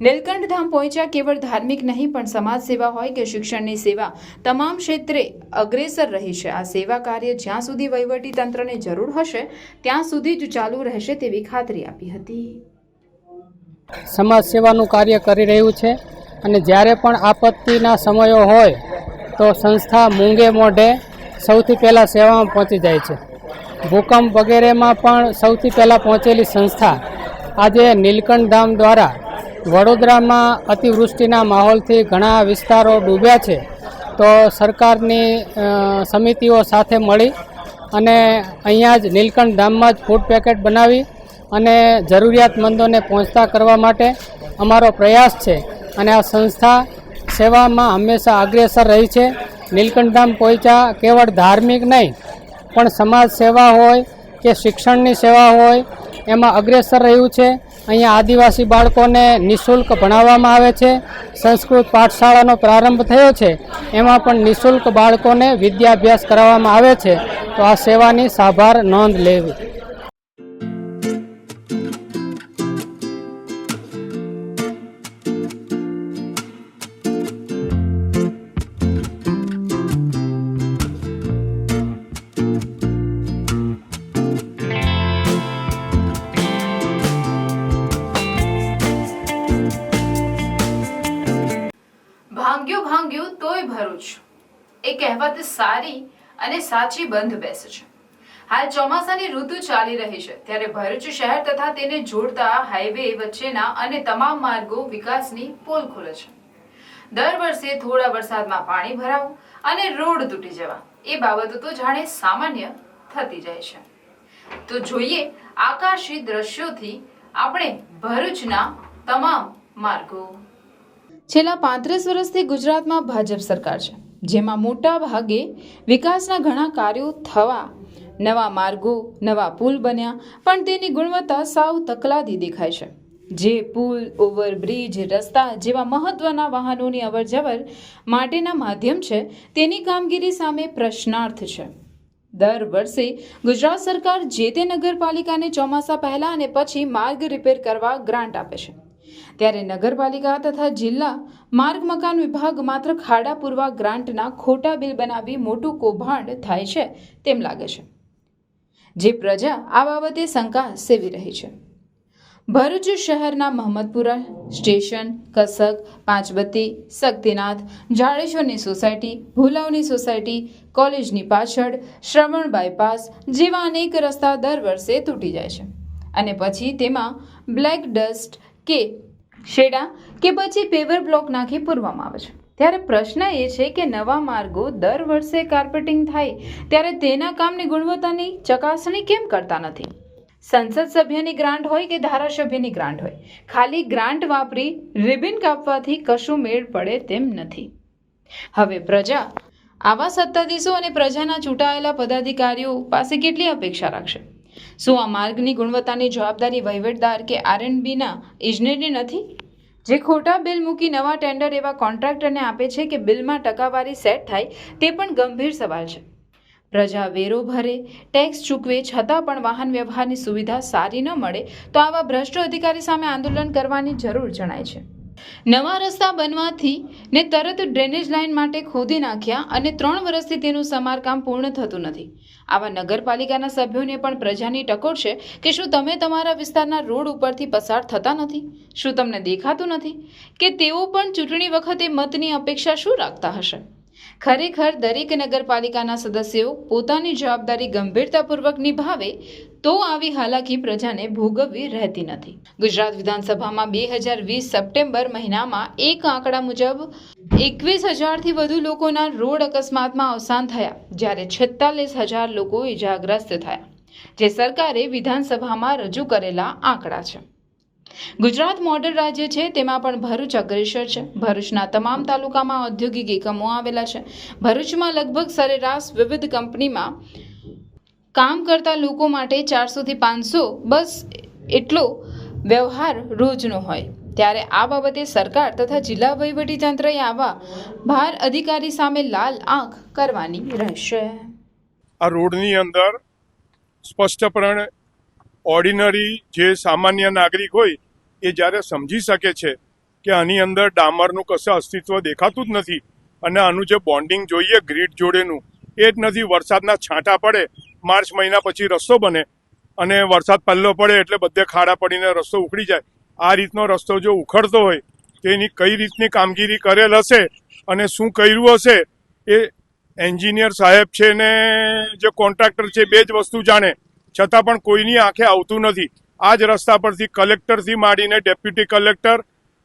નીલકંઠ ધામ પોઈચા કેવળ ધાર્મિક નહીં પણ સમાજ સેવા હોય કે શિક્ષણની સેવા તમામ ક્ષેત્રે અગ્રેસર રહી છે. આ સેવા કાર્ય જ્યાં સુધી વહીવટી તંત્રને જરૂર હશે ત્યાં સુધી જ ચાલુ રહેશે તેવી ખાતરી આપી હતી. સમાજ સેવાનું કાર્ય કરી રહ્યું છે અને જ્યારે પણ આપત્તિના સમયો હોય તો સંસ્થા મૂંગે મોઢે સૌથી પહેલાં સેવામાં પહોંચી જાય છે. ભૂકંપ વગેરેમાં પણ સૌથી પહેલાં પહોંચેલી સંસ્થા આજે નીલકંઠ ધામ દ્વારા વડોદરામાં અતિવૃષ્ટિના માહોલથી ઘણા વિસ્તારો ડૂબ્યા છે, તો સરકારની સમિતિઓ સાથે મળી અને અહીંયા જ નીલકંઠ ધામમાં જ ફૂડ પેકેટ બનાવી અને જરૂરિયાતમંદોને પહોંચતા કરવા માટે અમારો પ્રયાસ છે અને આ સંસ્થા સેવામાં હંમેશા અગ્રેસર રહી છે. નીલકંઠ ધામ પોઈચા કેવળ ધાર્મિક નહીં પણ સમાજ સેવા હોય કે શિક્ષણની સેવા હોય એમાં અગ્રેસર રહ્યું છે. અહીંયા આદિવાસી બાળકોને નિઃશુલ્ક ભણાવવામાં આવે છે. સંસ્કૃત પાઠશાળાનો પ્રારંભ થયો છે, એમાં પણ નિઃશુલ્ક બાળકોને વિદ્યાભ્યાસ કરાવવામાં આવે છે. તો આ સેવાની સાભાર નોંધ લેવી. ભાંગ્યું ભાંગ્યું તોય ભરૂચ, એ કહેવત સારી અને સાચી બંધ બેસે છે. હાલ ચોમાસાની ઋતુ ચાલી રહી છે, ત્યારે ભરૂચ શહેર તથા તેને જોડતા હાઈવે વચ્ચેના અને તમામ માર્ગો વિકાસની પોલ ખુલે છે. દર વર્ષે થોડા વરસાદમાં પાણી ભરાવું અને રોડ તૂટી જવા એ બાબતો તો જાણે સામાન્ય થતી જાય છે. તો જોઈએ આકાશી દ્રશ્યોથી આપણે ભરૂચના તમામ માર્ગો. છેલ્લા 35 વર્ષથી ગુજરાતમાં ભાજપ સરકાર છે, જેમાં મોટા ભાગે વિકાસના ઘણા કાર્યો થવા, નવા માર્ગો, નવા પુલ બન્યા, પણ તેની ગુણવત્તા સાવ તકલાદી દેખાય છે. જે પુલ, ઓવરબ્રિજ, રસ્તા જેવા મહત્વના વાહનોની અવરજવર માટેના માધ્યમ છે, તેની કામગીરી સામે પ્રશ્નાર્થ છે. દર વર્ષે ગુજરાત સરકાર જે તે નગરપાલિકાને ચોમાસા પહેલા અને પછી માર્ગ રિપેર કરવા ગ્રાન્ટ આપે છે, ત્યારે નગરપાલિકા તથા જિલ્લા માર્ગ મકાન વિભાગ માત્ર ખાડા પૂરવા ગ્રાન્ટના ખોટા બિલ બનાવી મોટું કૌભાંડ થાય છે તેમ લાગે છે, જે પ્રજા આ બાબતે શંકા સેવી રહી છે. ભરૂચ શહેરના Mahammadpura station, કસક, Panchbatti, Shaktinath, જાડેશ્વરની society, ભુલાવની society, કોલેજની પાછળ, શ્રવણ બાયપાસ જેવા અનેક રસ્તા દર વર્ષે તૂટી જાય છે અને પછી તેમાં બ્લેક ડસ્ટ કે શેડા કે પછી પેવર બ્લોક નાખી પૂરવામાં આવે છે. ત્યારે પ્રશ્ન એ છે કે નવા માર્ગો દર વર્ષે કાર્પેટિંગ થાય ત્યારે તેના કામની ગુણવત્તાની ચકાસણી કેમ કરતા નથી? સંસદ સભ્યની ગ્રાન્ટ હોય કે ધારાસભ્યની ગ્રાન્ટ હોય, ખાલી ગ્રાન્ટ વાપરી રિબિન કાપવાથી કશું મેળ પડે તેમ નથી. હવે પ્રજા આવા સત્તાધીશો અને પ્રજાના ચૂંટાયેલા પદાધિકારીઓ પાસે કેટલી અપેક્ષા રાખશે? શું આ માર્ગની ગુણવત્તાની જવાબદારી વહીવટદાર કે R&Bના ઇજનેરની નથી, જે ખોટા બિલ મૂકી નવા ટેન્ડર એવા કોન્ટ્રાક્ટરને આપે છે કે બિલમાં ટકાવારી સેટ થાય તે પણ ગંભીર સવાલ છે. પ્રજા વેરો ભરે, ટેક્સ ચૂકવે છતાં પણ વાહન વ્યવહારની સુવિધા સારી ન મળે તો આવા ભ્રષ્ટ અધિકારી સામે આંદોલન કરવાની જરૂર જણાય છે. નવા રસ્તા બનવાથી ને તરત ડ્રેનેજ લાઇન માટે ખોદી નાખ્યા અને 3 વર્ષથી તેનું સમારકામ પૂર્ણ થતું નથી. આવા નગરપાલિકાના સભ્યોને પણ પ્રજાની ટકોર છે કે શું તમે તમારા વિસ્તારના રોડ ઉપરથી પસાર થતા નથી? શું તમને દેખાતું નથી કે તેઓ પણ ચૂંટણી વખતે મતની અપેક્ષા શું રાખતા હશે? ખરેખર દરેક નગરપાલિકાના સદસ્યો પોતાની જવાબદારી ગંભીરતાપૂર્વક નિભાવે તો આવી હાલાકી પ્રજાને ભોગવવી રહેતી નથી. ગુજરાત વિધાનસભામાં 2020 સપ્ટેમ્બર મહિનામાં એક આંકડા મુજબ 21,000થી વધુ લોકોના રોડ અકસ્માતમાં અવસાન થયા, જ્યારે 46,000 લોકો ઇજાગ્રસ્ત થયા, જે સરકારે વિધાનસભામાં રજૂ કરેલા આંકડા છે. ગુજરાત મોડેલ રાજ્ય છે, તેમાં પણ ભરૂચ અગ્રેસર છે. ભરૂચના તમામ તાલુકામાં ઔદ્યોગિક એકમો આવેલા છે. ભરૂચમાં લગભગ સરેરાશ વિવિધ કંપનીમાં કામ કરતા લોકો માટે 400થી 500 બસ એટલો વ્યવહાર રોજનો હોય. ત્યારે આ બાબતે સરકાર તથા જિલ્લા વહીવટીતંત્રએ આવા ભાર અધિકારી સામે લાલ આંખ કરવાની રહેશે. આ રોડની અંદર સ્પષ્ટપણે ઓર્ડિનરી જે સામાન્ય નાગરિક હોય એ જ્યારે સમજી શકે છે કે આની અંદર ડામરનું કશું અસ્તિત્વ દેખાતું જ નથી અને આનું જે બોન્ડિંગ જોઈએ ગ્રીડ જોડેનું એ જ નથી. વરસાદના છાંટા પડે, માર્ચ મહિના પછી રસ્તો બને અને વરસાદ પહેલો પડે એટલે બધે ખાડા પડીને રસ્તો ઉખડી જાય, આ રીતનો રસ્તો જો ઉખડતો હોય તો એની કઈ રીતની કામગીરી કરેલ હશે અને શું કર્યું હશે એ એન્જિનિયર સાહેબ છે ને જે કોન્ટ્રાક્ટર છે બે જ વસ્તુ જાણે, છતાં પણ કોઈની આંખે આવતું નથી. આ જ રસ્તા પરથી કલેક્ટરથી માંડીને ડેપ્યુટી કલેક્ટર,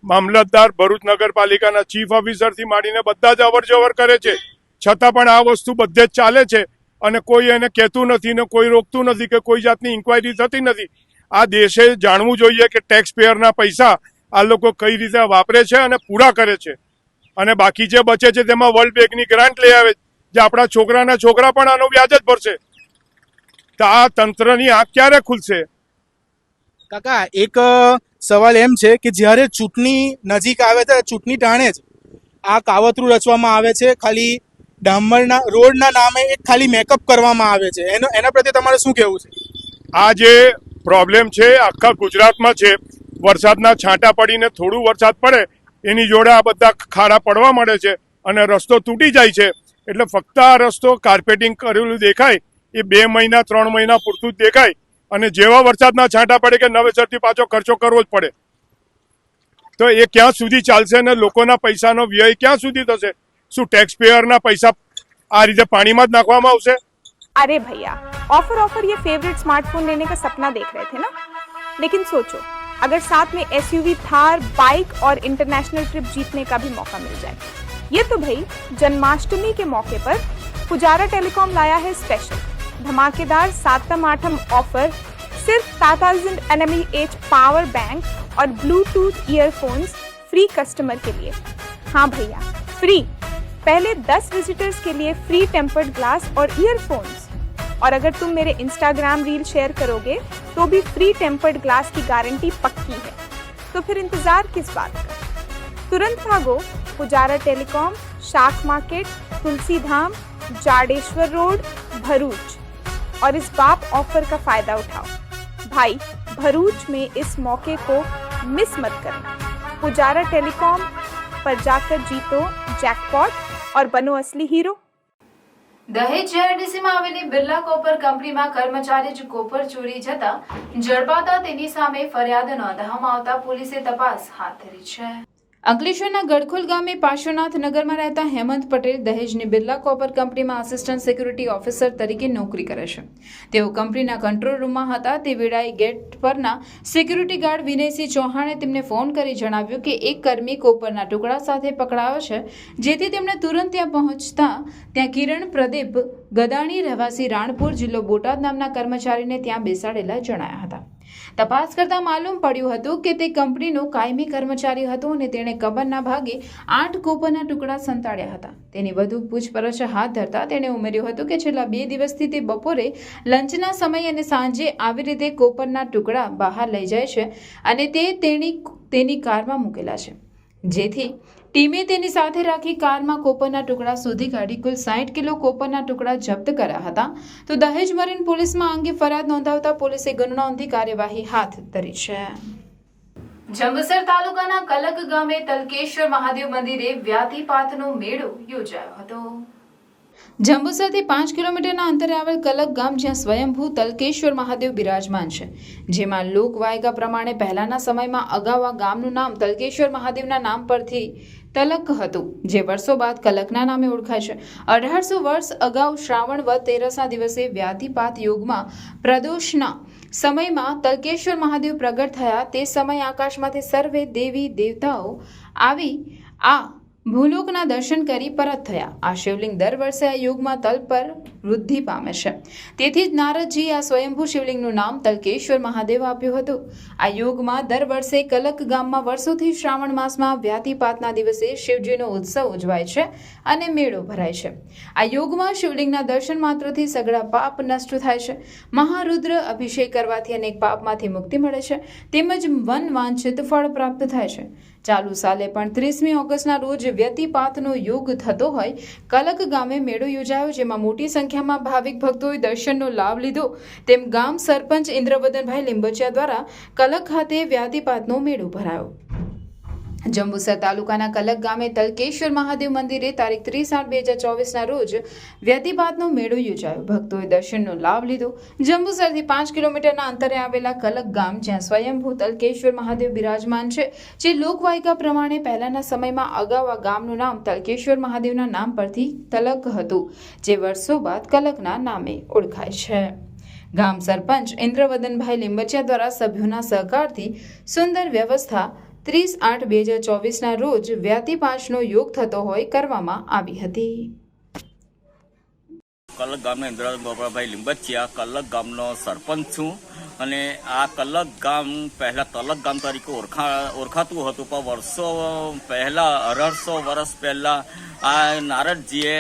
મામલતદાર, ભરૂચ નગરપાલિકાના ચીફ ઓફિસરથી માંડીને બધા જ અવર જવર કરે છે, છતાં પણ આ વસ્તુ બધે જ ચાલે છે અને કોઈ એને કહેતું નથી ને કોઈ રોકતું નથી કે કોઈ જાતની ઇન્ક્વાયરી થતી નથી. આ દેશે જાણવું જોઈએ કે ટેક્સ પેયરના પૈસા આ લોકો કઈ રીતે વાપરે છે અને પૂરા કરે છે, અને બાકી જે બચે છે તેમાં વર્લ્ડ બેંકની ગ્રાન્ટ લઈ આવે જે આપણા છોકરાના છોકરા પણ આનો વ્યાજ જ ભરશે. તો આ તંત્રની આંખ ક્યારે ખુલશે? કાકા, એક સવાલ એમ છે કે જ્યારે ચૂંટણી નજીક આવે છે, ચૂંટણી ટાણે જ આ કાવતરું રચવામાં આવે છે, ખાલી ડામરના રોડના નામે એક ખાલી મેકઅપ કરવામાં આવે છે, એના પ્રત્યે તમારે શું કહેવું છે? આ જે પ્રોબ્લેમ છે આખા ગુજરાતમાં છે. વરસાદના છાંટા પડીને થોડું વરસાદ પડે એની જોડે આ બધા ખાડા પડવા મળે છે અને રસ્તો તૂટી જાય છે. એટલે ફક્ત આ રસ્તો કાર્પેટિંગ કરેલું દેખાય એ 2 મહિના 3 મહિના પૂરતું જ દેખાય, અને જેવા વરસાદના છાંટા પડે કે નવેસરથી પાછો ખર્ચો કરવો જ પડે. તો એ ક્યાં સુધી ચાલશે ને લોકોના પૈસાનો વ્યય ક્યાં સુધી થશે? શું ટેક્સ पेयરના પૈસા આ રીતે પાણીમાં જ નાખવામાં આવશે? अरे भैया, ऑफर ये फेवरेट स्मार्टफोन लेने का सपना देख रहे थे ना, लेकिन सोचो अगर साथ में एसयूवी, थार, बाइक और इंटरनेशनल ट्रिप जीतने का भी मौका मिल जाए. ये तो भाई जन्माष्टमी के मौके पर पुजारा टेलीकॉम लाया है स्पेशल धमाकेदार 7-8 ऑफर. सिर्फ 7000 nmAh पावर बैंक और ब्लूटूथ ईयरफोन्स फ्री कस्टमर के लिए. हाँ भैया, फ्री. पहले 10 विजिटर्स के लिए फ्री टेम्पर्ड ग्लास और ईयरफोन्स, और अगर तुम मेरे इंस्टाग्राम रील शेयर करोगे तो भी फ्री टेम्पर्ड ग्लास की गारंटी पक्की है. तो फिर इंतजार किस बात का? तुरंत भागो पुजारा टेलीकॉम, शाख मार्केट, तुलसी धाम, जाडेश्वर रोड, भरूच, और इस बाप ऑफर का फायदा उठाओ. भाई, भरूच में इस मौके को मिस मत करना. पुजारा टेलीकॉम पर जाकर जीतो जैकपॉट और बनो असली हीरो. દહેજ જીઆઈડીસીમાં આવેલી બિરલા કોપર કંપનીમાં કર્મચારી જ કોપર ચોરી જતા ઝડપાતા તેની સામે ફરિયાદ નોંધવામાં આવતા પોલીસે તપાસ હાથ ધરી છે. અંકલેશ્વરના ગડખોલ ગામે પાર્શ્વનાથ નગરમાં રહેતા હેમંત પટેલ દહેજની બિરલા કોપર કંપનીમાં આસિસ્ટન્ટ સિક્યુરિટી ઓફિસર તરીકે નોકરી કરે છે. તેઓ કંપનીના કંટ્રોલ રૂમમાં હતા તે વેળાએ ગેટ પરના સિક્યુરિટી ગાર્ડ વિનયસિંહ ચૌહાણે તેમને ફોન કરી જણાવ્યું કે એક કર્મી કોપરના ટુકડા સાથે પકડાયો છે, જેથી તેમણે તુરંત ત્યાં પહોંચતા ત્યાં કિરણ પ્રદીપ ગદાણી રહેવાસી રાણપુર જિલ્લો બોટાદ નામના કર્મચારીને ત્યાં બેસાડેલા જણાયા હતા. તપાસ કરતા માલુમ પડ્યું હતું કે તે કંપનીનો કાયમી કર્મચારી હતો અને તેણે કબરના ભાગે 8 કોપરના ટુકડા સંતાડ્યા હતા. તેની વધુ પૂછપરછ હાથ ધરતા તેણે ઉમેર્યું હતું કે છેલ્લા 2 દિવસથી તે બપોરે લંચના સમય અને સાંજે આવી રીતે કોપરના ટુકડા બહાર લઈ જાય છે અને તે તેની કારમાં મૂકેલા છે, જેથી ટીમે તેની સાથે રાખી કારમાં કોપરના ટુકડા શોધી કાઢી કુલ 60 કિલો કોપરના ટુકડા જપ્ત કર્યા હતા. તો દહેજ મરીન પોલીસમાં અંગે ફરિયાદ નોંધાવતા પોલીસે ગુનો નોંધી કાર્યવાહી હાથ ધરી છે. જંબુસર તાલુકાના કલક ગામે તલકેશ્વર મહાદેવ મંદિરે વ્યાધિપાતનો મેળો યોજાયો હતો. જંબુસરથી 5 કિલોમીટરના અંતરે આવેલ કલક ગામ જ્યાં સ્વયંભૂ તલકેશ્વર મહાદેવ બિરાજમાન છે, જેમાં લોકવાયકા પ્રમાણે પહેલાના સમયમાં અગાઉ આ ગામનું નામ તલકેશ્વર મહાદેવના નામ પરથી તલક હતું, જે વર્ષો બાદ કલકના નામે ઓળખાય છે. 1800 વર્ષ અગાઉ શ્રાવણ વદ તેરસના દિવસે વ્યાધિપાત યુગમાં પ્રદોષના સમયમાં તલકેશ્વર મહાદેવ પ્રગટ થયા. તે સમયે આકાશમાંથી સર્વે દેવી દેવતાઓ આવી આ ભૂલોકના દર્શન કરી પરત થયા. આ શિવલિંગ દર વર્ષે આ યુગમાં તલ પર વૃદ્ધિ પામે છે, તેથી જ નારદજી આ સ્વયંભૂ શિવલિંગનું નામ તલકેશ્વર મહાદેવ આપ્યું હતું. આ યુગમાં દર વર્ષે કલક ગામમાં વર્ષોથી શ્રાવણ માસમાં વ્યાધિપાતના દિવસે શિવજીનો ઉત્સવ ઉજવાય છે અને મેળો ભરાય છે. આ યુગમાં શિવલિંગના દર્શન માત્રથી સઘળા પાપ નષ્ટ થાય છે. મહારુદ્ર અભિષેક કરવાથી અનેક પાપમાંથી મુક્તિ મળે છે, તેમજ મન વાંછિત ફળ પ્રાપ્ત થાય છે. ચાલુ સાલે પણ 30મી ઓગસ્ટના રોજ વ્યતિપાતનો યોગ થતો હોય કલક ગામે મેળો યોજાયો, જેમાં મોટી સંખ્યામાં ભાવિક ભક્તોએ દર્શનનો લાભ લીધો. તેમ ગામ સરપંચ ઇન્દ્રવદનભાઈ લીંબચિયા દ્વારા કલક ખાતે વ્યાધિપાતનો મેળો ભરાયો. જંબુસર તાલુકાના કલક ગામે તલકેશ્વર મહાદેવ મંદિરે તારીખ 30/8/2024ના રોજ વ્યતિપાતનો મેળો યોજાયો. ભક્તોએ દર્શનનો લાભ લીધો. જંબુસરથી 5 કિલોમીટરના અંતરે આવેલા કલક ગામ, જ્યાં સ્વયંભૂ તલકેશ્વર મહાદેવ બિરાજમાન છે, જે લોકવાયકા પ્રમાણે પહેલાના સમયમાં અગાઉ આ ગામનું નામ તલકેશ્વર મહાદેવના નામ પરથી તલક હતું, જે વર્ષો બાદ કલકના નામે ઓળખાય છે. ગામ સરપંચ ઇન્દ્રવદનભાઈ લીંબચિયા દ્વારા સભ્યોના સહકારથી સુંદર વ્યવસ્થા 30/8/2024ના રોજ વ્યાતિ પાંચનો યોગ થતો હોય કરવામાં આવી હતી. કલક ગામના ઇન્દ્રવદન ગોપાલભાઈ લીંબચિયા કલક ગામનો સરપંચ છું અને આ કલક ગામ પહેલાં તલક ગામ તરીકે ઓળખાતું હતું, પણ વર્ષો પહેલાં 1800 વર્ષ પહેલાં આ નારદજીએ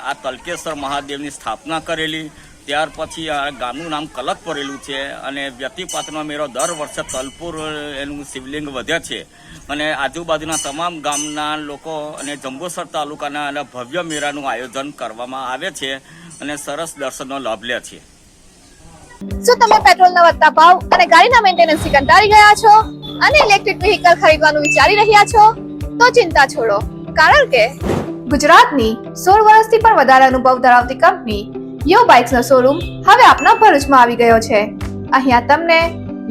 આ તલકેશ્વર મહાદેવની સ્થાપના કરેલી. ત્યાર પછી આ ગામનું નામ કલક પડેલું છે અને વ્યતિપાતનો મેળો દર વર્ષે તલપુર એનું શિવલિંગ વધે છે અને આજુબાજુના તમામ ગામના લોકો અને જંબુસર તાલુકાના અને ભવ્ય મેળાનું આયોજન કરવામાં આવે છે અને સરસ દર્શનનો લાભ લે છે. શું તમે પેટ્રોલના વધતા ભાવ અને ગાડીના મેન્ટેનન્સથી કંટાળી ગયા છો અને ઇલેક્ટ્રિક વ્હીકલ ખરીદવાનું વિચારી રહ્યા છો? તો ચિંતા છોડો, કારણ કે ગુજરાતની 16 વર્ષથી પણ વધારે અનુભવ ધરાવતી કંપની યો બાઇક્સનો શોરૂમ હવે આપના ભરૂચમાં આવી ગયો છે. અહીંયા તમને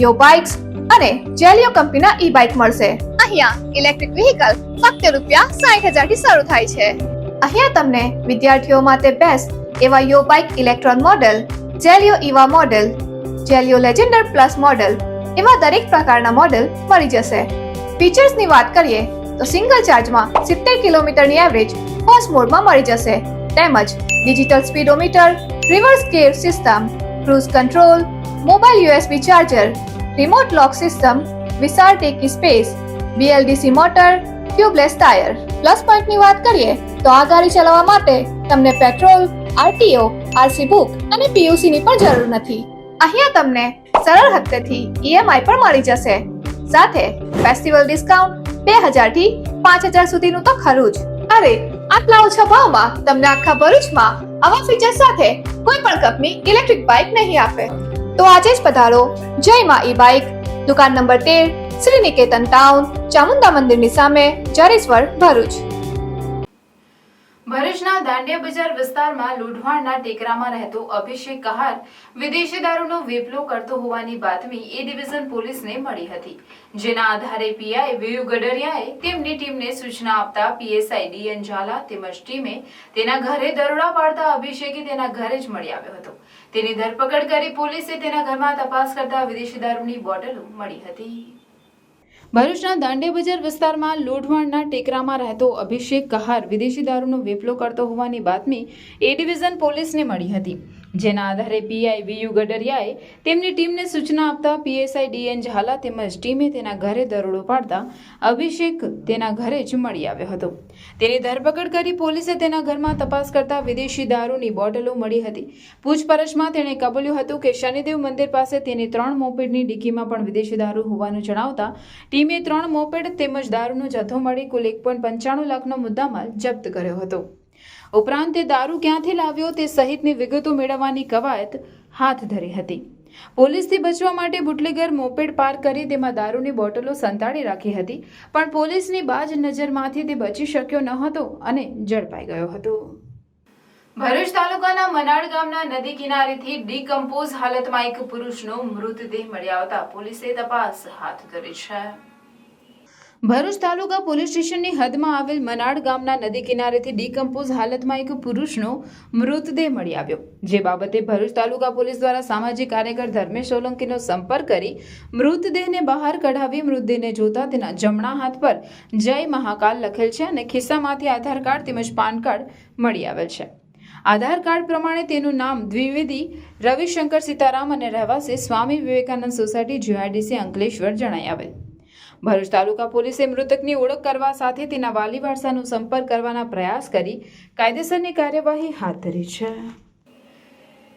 યો બાઇક્સ અને જેલિયો કંપનીના ઈ બાઇક મળશે. અહીંયા ઇલેક્ટ્રિક વ્હીકલ ફક્ત ₹60,000 થી શરૂ થાય છે. અહીંયા તમને વિદ્યાર્થીઓ માટે બેસ્ટ એવા Yo bike Electron model, Zelio Eva model, Zelio Legender plus model એવા દરેક પ્રકારના મોડેલ મળી જશે. ફીચર્સની વાત કરીએ તો સિંગલ ચાર્જમાં 70 કિલોમીટરની એવરેજ ફર્સ્ટ મોડમાં મળી જશે. તેમજ digital speedometer, reverse gear system, cruise control, mobile USB charger, remote lock system, વિશાળ ટેકી space, BLDC motor, tubeless tyre. Plus પોઈન્ટની વાત કરીએ તો આ ગાડી ચલાવવા માટે તમને પેટ્રોલ, RTO, RC બુક અને PUC ની પણ જરૂર નથી. અહીંયા તમને સરળ હપ્તેથી EMI પણ મળી જશે. સાથે ફેસ્ટિવલ ડિસ્કાઉન્ટ 2000 થી 5000 સુધીનું તો ખરું જ. અરે આટલા ઓછા ભાવમાં તમને આખા ભરૂચમાં આવા ફીચર સાથે કોઈ પણ કંપની ઇલેક્ટ્રિક બાઇક નહીં આપે. તો આજે જ પધારો જય માં ઈ બાઇક, દુકાન નંબર 13, શ્રી નિકેતન ટાઉન, ચામુંડા મંદિરની સામે, જરેશ્વર, ભરૂચ. ભરૂચના દાંડિયા બજાર વિસ્તારમાં લોઢવાણના ટેકરામાં રહેતો અભિષેક કહાર વિદેશી દારૂનો વેપલો કરતો હોવાની બાતમી એ ડિવિઝન પોલીસને મળી હતી, જેના આધારે પીઆઈ વીયુ ગડરિયાએ તેમની ટીમને સૂચના આપતા PSI DN ઝાલા તેમજ ટીમે તેના ઘરે દરોડા પાડતા અભિષેકે તેના ઘરે જ મળી આવ્યો હતો. તેની ધરપકડ કરી પોલીસે તેના ઘરમાં તપાસ કરતા વિદેશી દારૂની બોટલો મળી હતી. ભરૂચના દાંડિયા બજાર વિસ્તારમાં લોઢવાણના ટેકરામાં રહેતો અભિષેક કહાર વિદેશી દારૂનો વેપલો કરતો હોવાની બાતમી એ ડિવિઝન પોલીસને મળી હતી, જેના આધારે પીઆઈ વીયુ ગડરિયાએ તેમની ટીમને સૂચના આપતા PSI DN ઝાલા તેમજ ટીમે તેના ઘરે દરોડો પાડતા અભિષેક તેના ઘરે જ મળી આવ્યો હતો. તેની ધરપકડ કરી પોલીસે તેના ઘરમાં તપાસ કરતા વિદેશી દારૂની બોટલો મળી હતી. પૂછપરછમાં તેણે કબૂલ્યું હતું કે શનિદેવ મંદિર પાસે તેની 3 મોપેડની ડિક્કીમાં પણ વિદેશી દારૂ હોવાનું જણાવતા ટીમે 3 મોપેડ તેમજ દારૂનો જથ્થો મળી કુલ 1.95 લાખનો મુદ્દામાલ જપ્ત કર્યો હતો. ઉપરાંત તે દારૂ ક્યાંથી લાવ્યો તે સહિતની વિગતો મેળવવાની કવાયત હાથ ધરી હતી. પોલીસથી બચવા માટે બુટલેગર મોપેડ પાર્ક કરી તેમાં દારૂની બોટલો સંતાડી રાખી હતી, પણ પોલીસની બાજ નજરમાંથી તે બચી શક્યો ન હતો અને ઝડપાઈ ગયો હતો. ભરૂચ તાલુકાના મનાડ ગામના નદી કિનારેથી ડીકમ્પોઝ હાલતમાં એક પુરુષનો મૃતદેહ મળી આવતા પોલીસે તપાસ હાથ ધરી છે. ભરૂચ તાલુકા પોલીસ સ્ટેશનની હદમાં આવેલ મનાડ ગામના નદી કિનારેથી ડીકમ્પોઝ હાલતમાં એક પુરુષનો મૃતદેહ મળી આવ્યો, જે બાબતે ભરૂચ તાલુકા પોલીસ દ્વારા સામાજિક કાર્યકર ધર્મેશ સોલંકીનો સંપર્ક કરી મૃતદેહને બહાર કઢાવી મૃતદેહને જોતા તેના જમણા હાથ પર જય મહાકાલ લખેલ છે અને ખિસ્સામાંથી આધાર કાર્ડ તેમજ પાન કાર્ડ મળી આવેલ છે. આધાર કાર્ડ પ્રમાણે તેનું નામ દ્વિવેદી રવિશંકર સીતારામ અને રહેવાસી સ્વામી વિવેકાનંદ સોસાયટી GIDC અંકલેશ્વર જણાઈ આવેલ. ભરૂચ તાલુકા પોલીસે મૃતકની ઓળખ કરવા સાથે તેના વાલી વારસાનો સંપર્ક કરવાના પ્રયાસ કરી કાયદેસરની કાર્યવાહી હાથ ધરી છે.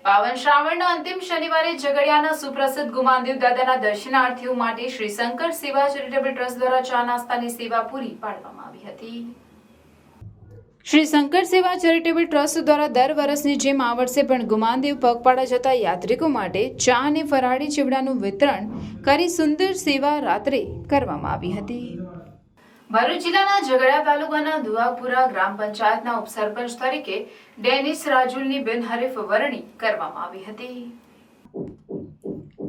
પાવન શ્રાવણના અંતિમ શનિવારે ઝઘડિયાના સુપ્રસિદ્ધ ગુમાનદેવ દાદાના દર્શનાર્થીઓ માટે શ્રી શંકર સેવા ચેરિટેબલ ટ્રસ્ટ દ્વારા ચા નાસ્તાની સેવા પૂરી પાડવામાં આવી હતી. શ્રી શંકર સેવા ચેરિટેબલ ટ્રસ્ટ દ્વારા દર વર્ષની જેમ આ વર્ષે પણ ગુમાનદેવ પગપાળા જતા યાત્રિકો માટે ચા અને ફરાળી ચીવડાનું વિતરણ કરી સુંદર સેવા રાત્રે કરવામાં આવી હતી. ભરૂચ જિલ્લાના ઝઘડિયા તાલુકાના દુવાપુરા ગ્રામ પંચાયતના ઉપસરપંચ તરીકે ડેનિસ રાજુલની બિનહરીફ વરણી કરવામાં આવી હતી.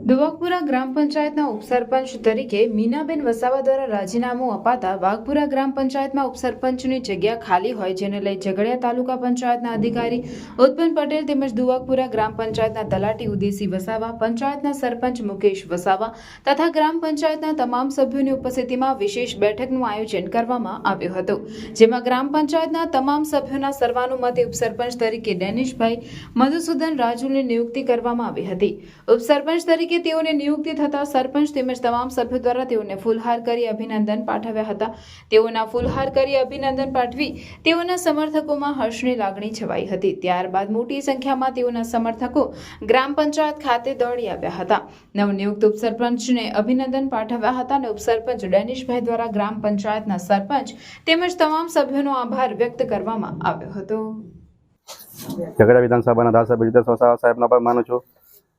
દુવાપુરા ગ્રામ પંચાયતના ઉપસરપંચ તરીકે મીનાબેન વસાવા દ્વારા રાજીનામું અપાતા વાઘપુરા ગ્રામ પંચાયતમાં ઉપસરપંચની જગ્યા ખાલી હોય જેને લઈ ઝઘડિયા તાલુકા પંચાયતના અધિકારી ઉત્પન્ન પટેલ તેમજ દુવાપુરા ગ્રામ પંચાયતના તલાટી ઉદેસી વસાવા, પંચાયતના સરપંચ મુકેશ વસાવા તથા ગ્રામ પંચાયતના તમામ સભ્યોની ઉપસ્થિતિમાં વિશેષ બેઠકનું આયોજન કરવામાં આવ્યું હતું, જેમાં ગ્રામ પંચાયતના તમામ સભ્યોના સર્વાનુમતે ઉપસરપંચ તરીકે ડેનિશભાઈ મધુસૂદન રાજુલની નિયુક્તિ કરવામાં આવી હતી. ઉપસરપંચ તરીકે તેઓને નિયુક્તિ થતા સરપંચ તેમજ તમામ સભ્યો દ્વારા તેઓને ફૂલહાર કરી અભિનંદન પાઠવ્યા હતા. તેઓના ફૂલહાર કરી અભિનંદન પાઠવી તેઓના સમર્થકોમાં હર્ષની લાગણી છવાઈ હતી. ત્યારબાદ મોટી સંખ્યામાં તેઓના સમર્થકો ગ્રામ પંચાયત ખાતે દોડી આવ્યા હતા. નવનિયુક્ત ઉપસરપંચને અભિનંદન પાઠવ્યા હતા અને ઉપસરપંચ ડેનિશભાઈ દ્વારા ગ્રામ પંચાયતના સરપંચ તેમજ તમામ સભ્યોનો આભાર વ્યક્ત કરવામાં આવ્યો હતો. ઝઘડિયા વિધાનસભાના ધારાસભ્ય રીતેશ વસાવા સાહેબનો આભાર માનું છું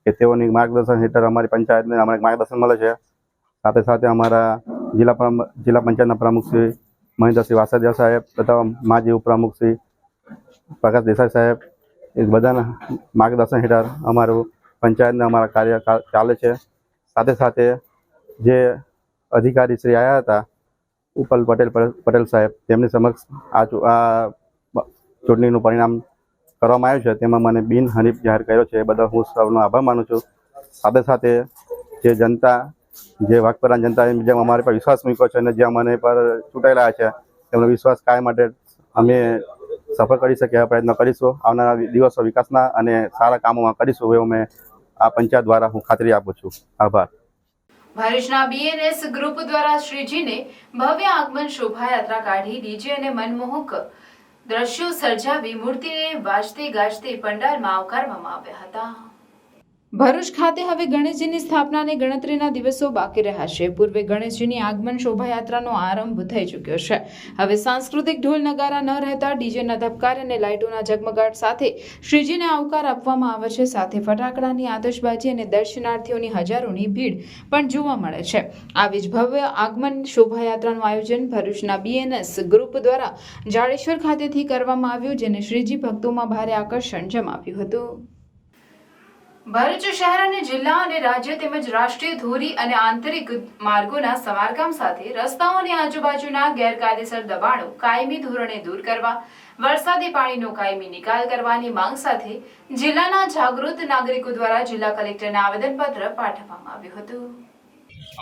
કે તેઓની માર્ગદર્શન હેઠળ અમારી પંચાયતને અમને માર્ગદર્શન મળે છે. સાથે સાથે અમારા જિલ્લા પંચાયતના પ્રમુખ શ્રી મહેન્દ્રસિંહ વાસદિયા સાહેબ તથા માજી ઉપપ્રમુખ શ્રી પ્રકાશ દેસાઈ સાહેબ એ બધાના માર્ગદર્શન હેઠળ અમારું પંચાયતને અમારા કાર્ય ચાલે છે. સાથે સાથે જે અધિકારી શ્રી આવ્યા હતા ઉપલ પટેલ સાહેબ તેમની સમક્ષ આ ચૂંટણીનું પરિણામ કરવામાં આવ્યું છે તેમાં મને બિનહરીફ જાહેર કર્યો છે એ બદલ હું સૌનો આભાર માનું છું. સાથે સાથે જે જનતા જે વાઘપરા જનતાએ જેમ અમારી પર વિશ્વાસ મૂક્યો છે અને જે અમને પર ચૂંટાયેલા છે તેમનો વિશ્વાસ કાયમ માટે અમે સફળ કરી શકીએ એવા પ્રયત્નો કરીશું. આવનારા દિવસો વિકાસના અને સારા કામોમાં કરીશું એવું મેં આ પંચાયત દ્વારા હું ખાતરી આપું છું. આભાર. ભરૂચના બીએનએસ ગ્રુપ દ્વારા શ્રીજીને ભવ્ય આગમન શોભાયાત્રા કાઢી ડીજે અને મનમોહક દ્રશ્યો સર્જાવી મૂર્તિને વાજતે ગાજતે પંડાલમાં આવકારવામાં આવ્યા હતા. ભરૂચ ખાતે હવે ગણેશજીની સ્થાપનાને ગણતરીના દિવસો બાકી રહ્યા છે. પૂર્વે ગણેશજીની આગમન શોભાયાત્રાનો આરંભ થઈ ચૂક્યો છે. હવે સાંસ્કૃતિક ઢોલ નગારા ન રહેતા ડીજેના ધબકાર અને લાઇટોના ઝગમગાટ સાથે શ્રીજીને આવકાર આપવામાં આવે છે. સાથે ફટાકડાની આતશબાજી અને દર્શનાર્થીઓની હજારોની ભીડ પણ જોવા મળે છે. આવી જ ભવ્ય આગમન શોભાયાત્રાનું આયોજન ભરૂચના બીએનએસ ગ્રુપ દ્વારા જાડેશ્વર ખાતેથી કરવામાં આવ્યું, જેને શ્રીજી ભક્તોમાં ભારે આકર્ષણ જમાવ્યું હતું. ભરૂચ શહેર અને જિલ્લા અને રાજ્ય તેમજ રાષ્ટ્રીય ધોરી અને આંતરિક માર્ગોના સમારકામ સાથે રસ્તાઓની આજુબાજુના ગેરકાયદેસર દબાણો કાયમી ધોરણે દૂર કરવા, વરસાદી પાણીનો કાયમી નિકાલ કરવાની માંગ સાથે જિલ્લાના જાગૃત નાગરિકો દ્વારા જિલ્લા કલેક્ટરને આવેદનપત્ર પાઠવવામાં આવ્યું હતું.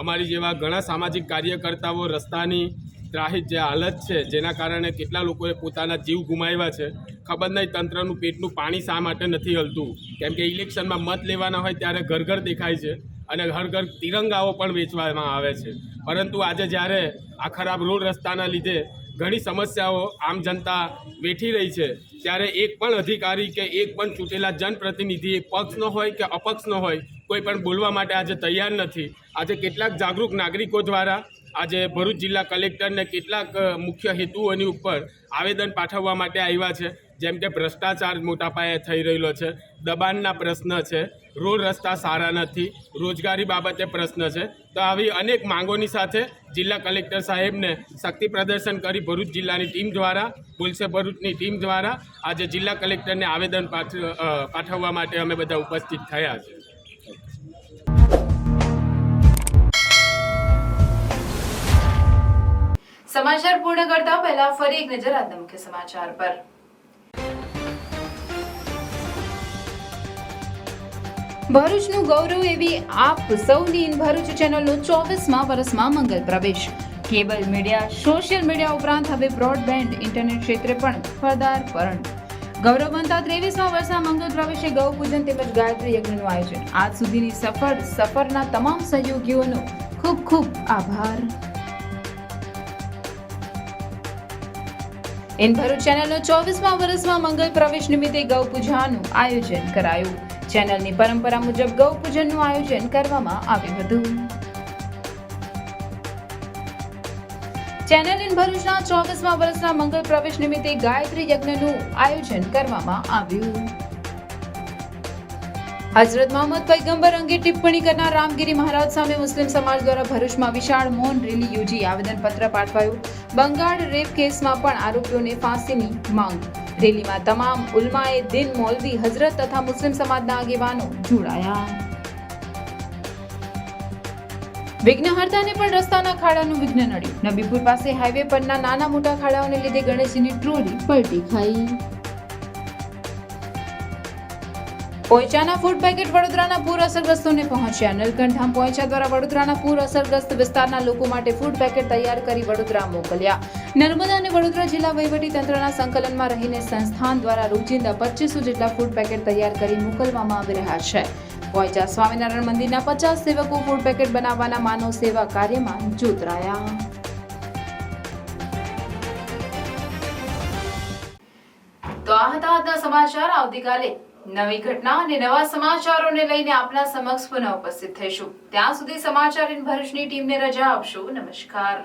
અમારી જેવા ઘણા સામાજિક કાર્યકર્તાઓ રસ્તાની ત્રાહિત જે હાલત છે જેના કારણે કેટલા લોકોએ પોતાના જીવ ગુમાવ્યા છે. ખબર નહીં તંત્રનું પેટનું પાણી શા માટે નથી હલતું, કેમ કે ઇલેક્શનમાં મત લેવાના હોય ત્યારે ઘર ઘર દેખાય છે અને ઘર ઘર તિરંગાઓ પણ વેચવામાં આવે છે. પરંતુ આજે જ્યારે આ ખરાબ રોડ રસ્તાના લીધે ઘણી સમસ્યાઓ આમ જનતા વેઠી રહી છે ત્યારે એક પણ અધિકારી કે એક પણ ચૂંટેલા જનપ્રતિનિધિ પક્ષનો હોય કે અપક્ષનો હોય કોઈ પણ બોલવા માટે આજે તૈયાર નથી. આજે કેટલાક જાગૃત નાગરિકો દ્વારા આજે ભરૂચ જિલ્લા કલેક્ટરને કેટલાક મુખ્ય હેતુઓની ઉપર આવેદન પાઠવવા માટે આવ્યા છે, જેમ કે ભ્રષ્ટાચાર મોટા પાયે થઈ રહેલો છે, દબાણના પ્રશ્ન છે, રોડ રસ્તા સારા નથી, રોજગારી બાબતે પ્રશ્ન છે. તો આવી અનેક માંગોની સાથે જિલ્લા કલેક્ટર સાહેબને શક્તિ પ્રદર્શન કરી ભરૂચ જિલ્લાની ટીમ દ્વારા, બોલશે ભરૂચની ટીમ દ્વારા આજે જિલ્લા કલેક્ટરને આવેદન પાઠવવા માટે અમે બધા ઉપસ્થિત થયા છે. સમાચાર પૂર્ણ કરતા પહેલા ફરી એક નજર આજના મુખ્ય સમાચાર પર. ભરૂચનું ગૌરવ એવી આપ સૌની ઇન ભરૂચ ચેનલનો 24મા વર્ષમાં મંગલ પ્રવેશ. કેબલ મીડિયા, સોશિયલ મીડિયા ઉપરાંત હવે બ્રોડબેન્ડ ઇન્ટરનેટ ક્ષેત્રે પણ પદાર્પણ. ગૌરવ બનતા 23મા વર્ષના મંગલ પ્રવેશે ગૌ પૂજન તેમજ ગાયત્રી યજ્ઞનું આયોજન. આજ સુધીની સફરના તમામ સહયોગીઓનો ખૂબ ખૂબ આભાર. ઇન ભરૂચ ચેનલનો 24મા વર્ષમાં મંગલ પ્રવેશ નિમિત્તે ગૌ પૂજાનું આયોજન કરાયું. ચેનલની પરંપરા મુજબ ગૌ પૂજનનું આયોજન કરવામાં આવ્યું હતું. ચેનલ ઇન ભરૂચના 24મા વર્ષના મંગલ પ્રવેશ નિમિત્તે ગાયત્રી યજ્ઞનું આયોજન કરવામાં આવ્યું. હઝરત મોહમ્મદ પૈગંબર અંગે ટિપ્પણી કરનાર રામગીરી મહારાજ સામે મુસ્લિમ સમાજ દ્વારા ભરૂચમાં વિશાળ મૌન રેલી યોજી આવેદનપત્ર પાઠવાયું. બંગાળ રેપ કેસમાં પણ આરોપીઓને ફાંસીની માંગ. રેલીમાં તમામ ઉલમાએ દિન, મૌલવી, હઝરત તથા મુસ્લિમ સમાજના આગેવાનો જોડાયા. વિઘ્નહર્તાને પણ રસ્તાના ખાડાનું વિઘ્ન નડ્યું. નબીપુર પાસે હાઈવે પરના નાના મોટા ખાડાઓને લીધે ગણેશજીની ટ્રોલી પલટી ખાઈ. પોઈચાના ફૂડ પેકેટ વડોદરાના પૂર અસરગ્રસ્તોને પહોંચ્યા. નલકંઠ ધામ પોઈચા દ્વારા વડોદરાના પૂર અસરગ્રસ્ત વિસ્તારના લોકો માટે ફૂડ પેકેટ તૈયાર કરી વડોદરા મોકલ્યા. નર્મદા અને વડોદરા જિલ્લા વહીવટી તંત્રના સંકલનમાં રહીને સંસ્થાન દ્વારા રોજિંદા 2500 જેટલા ફૂડ પેકેટ તૈયાર કરી મોકલવામાં આવી રહ્યા છે. પોઈચા સ્વામિનારાયણ મંદિરના 50 સેવકો ફૂડ પેકેટ બનાવવાના માનવ સેવા કાર્યમાં જોતરાયા. તો આ હતા આજના સમાચાર. આવતીકાલે નવી ઘટના અને નવા સમાચારોને લઈને આપના સમક્ષ પુનઃ ઉપસ્થિત થઈશું. ત્યાં સુધી સમાચાર ઇન ભરૂચની ટીમને રજા આપશો. નમસ્કાર.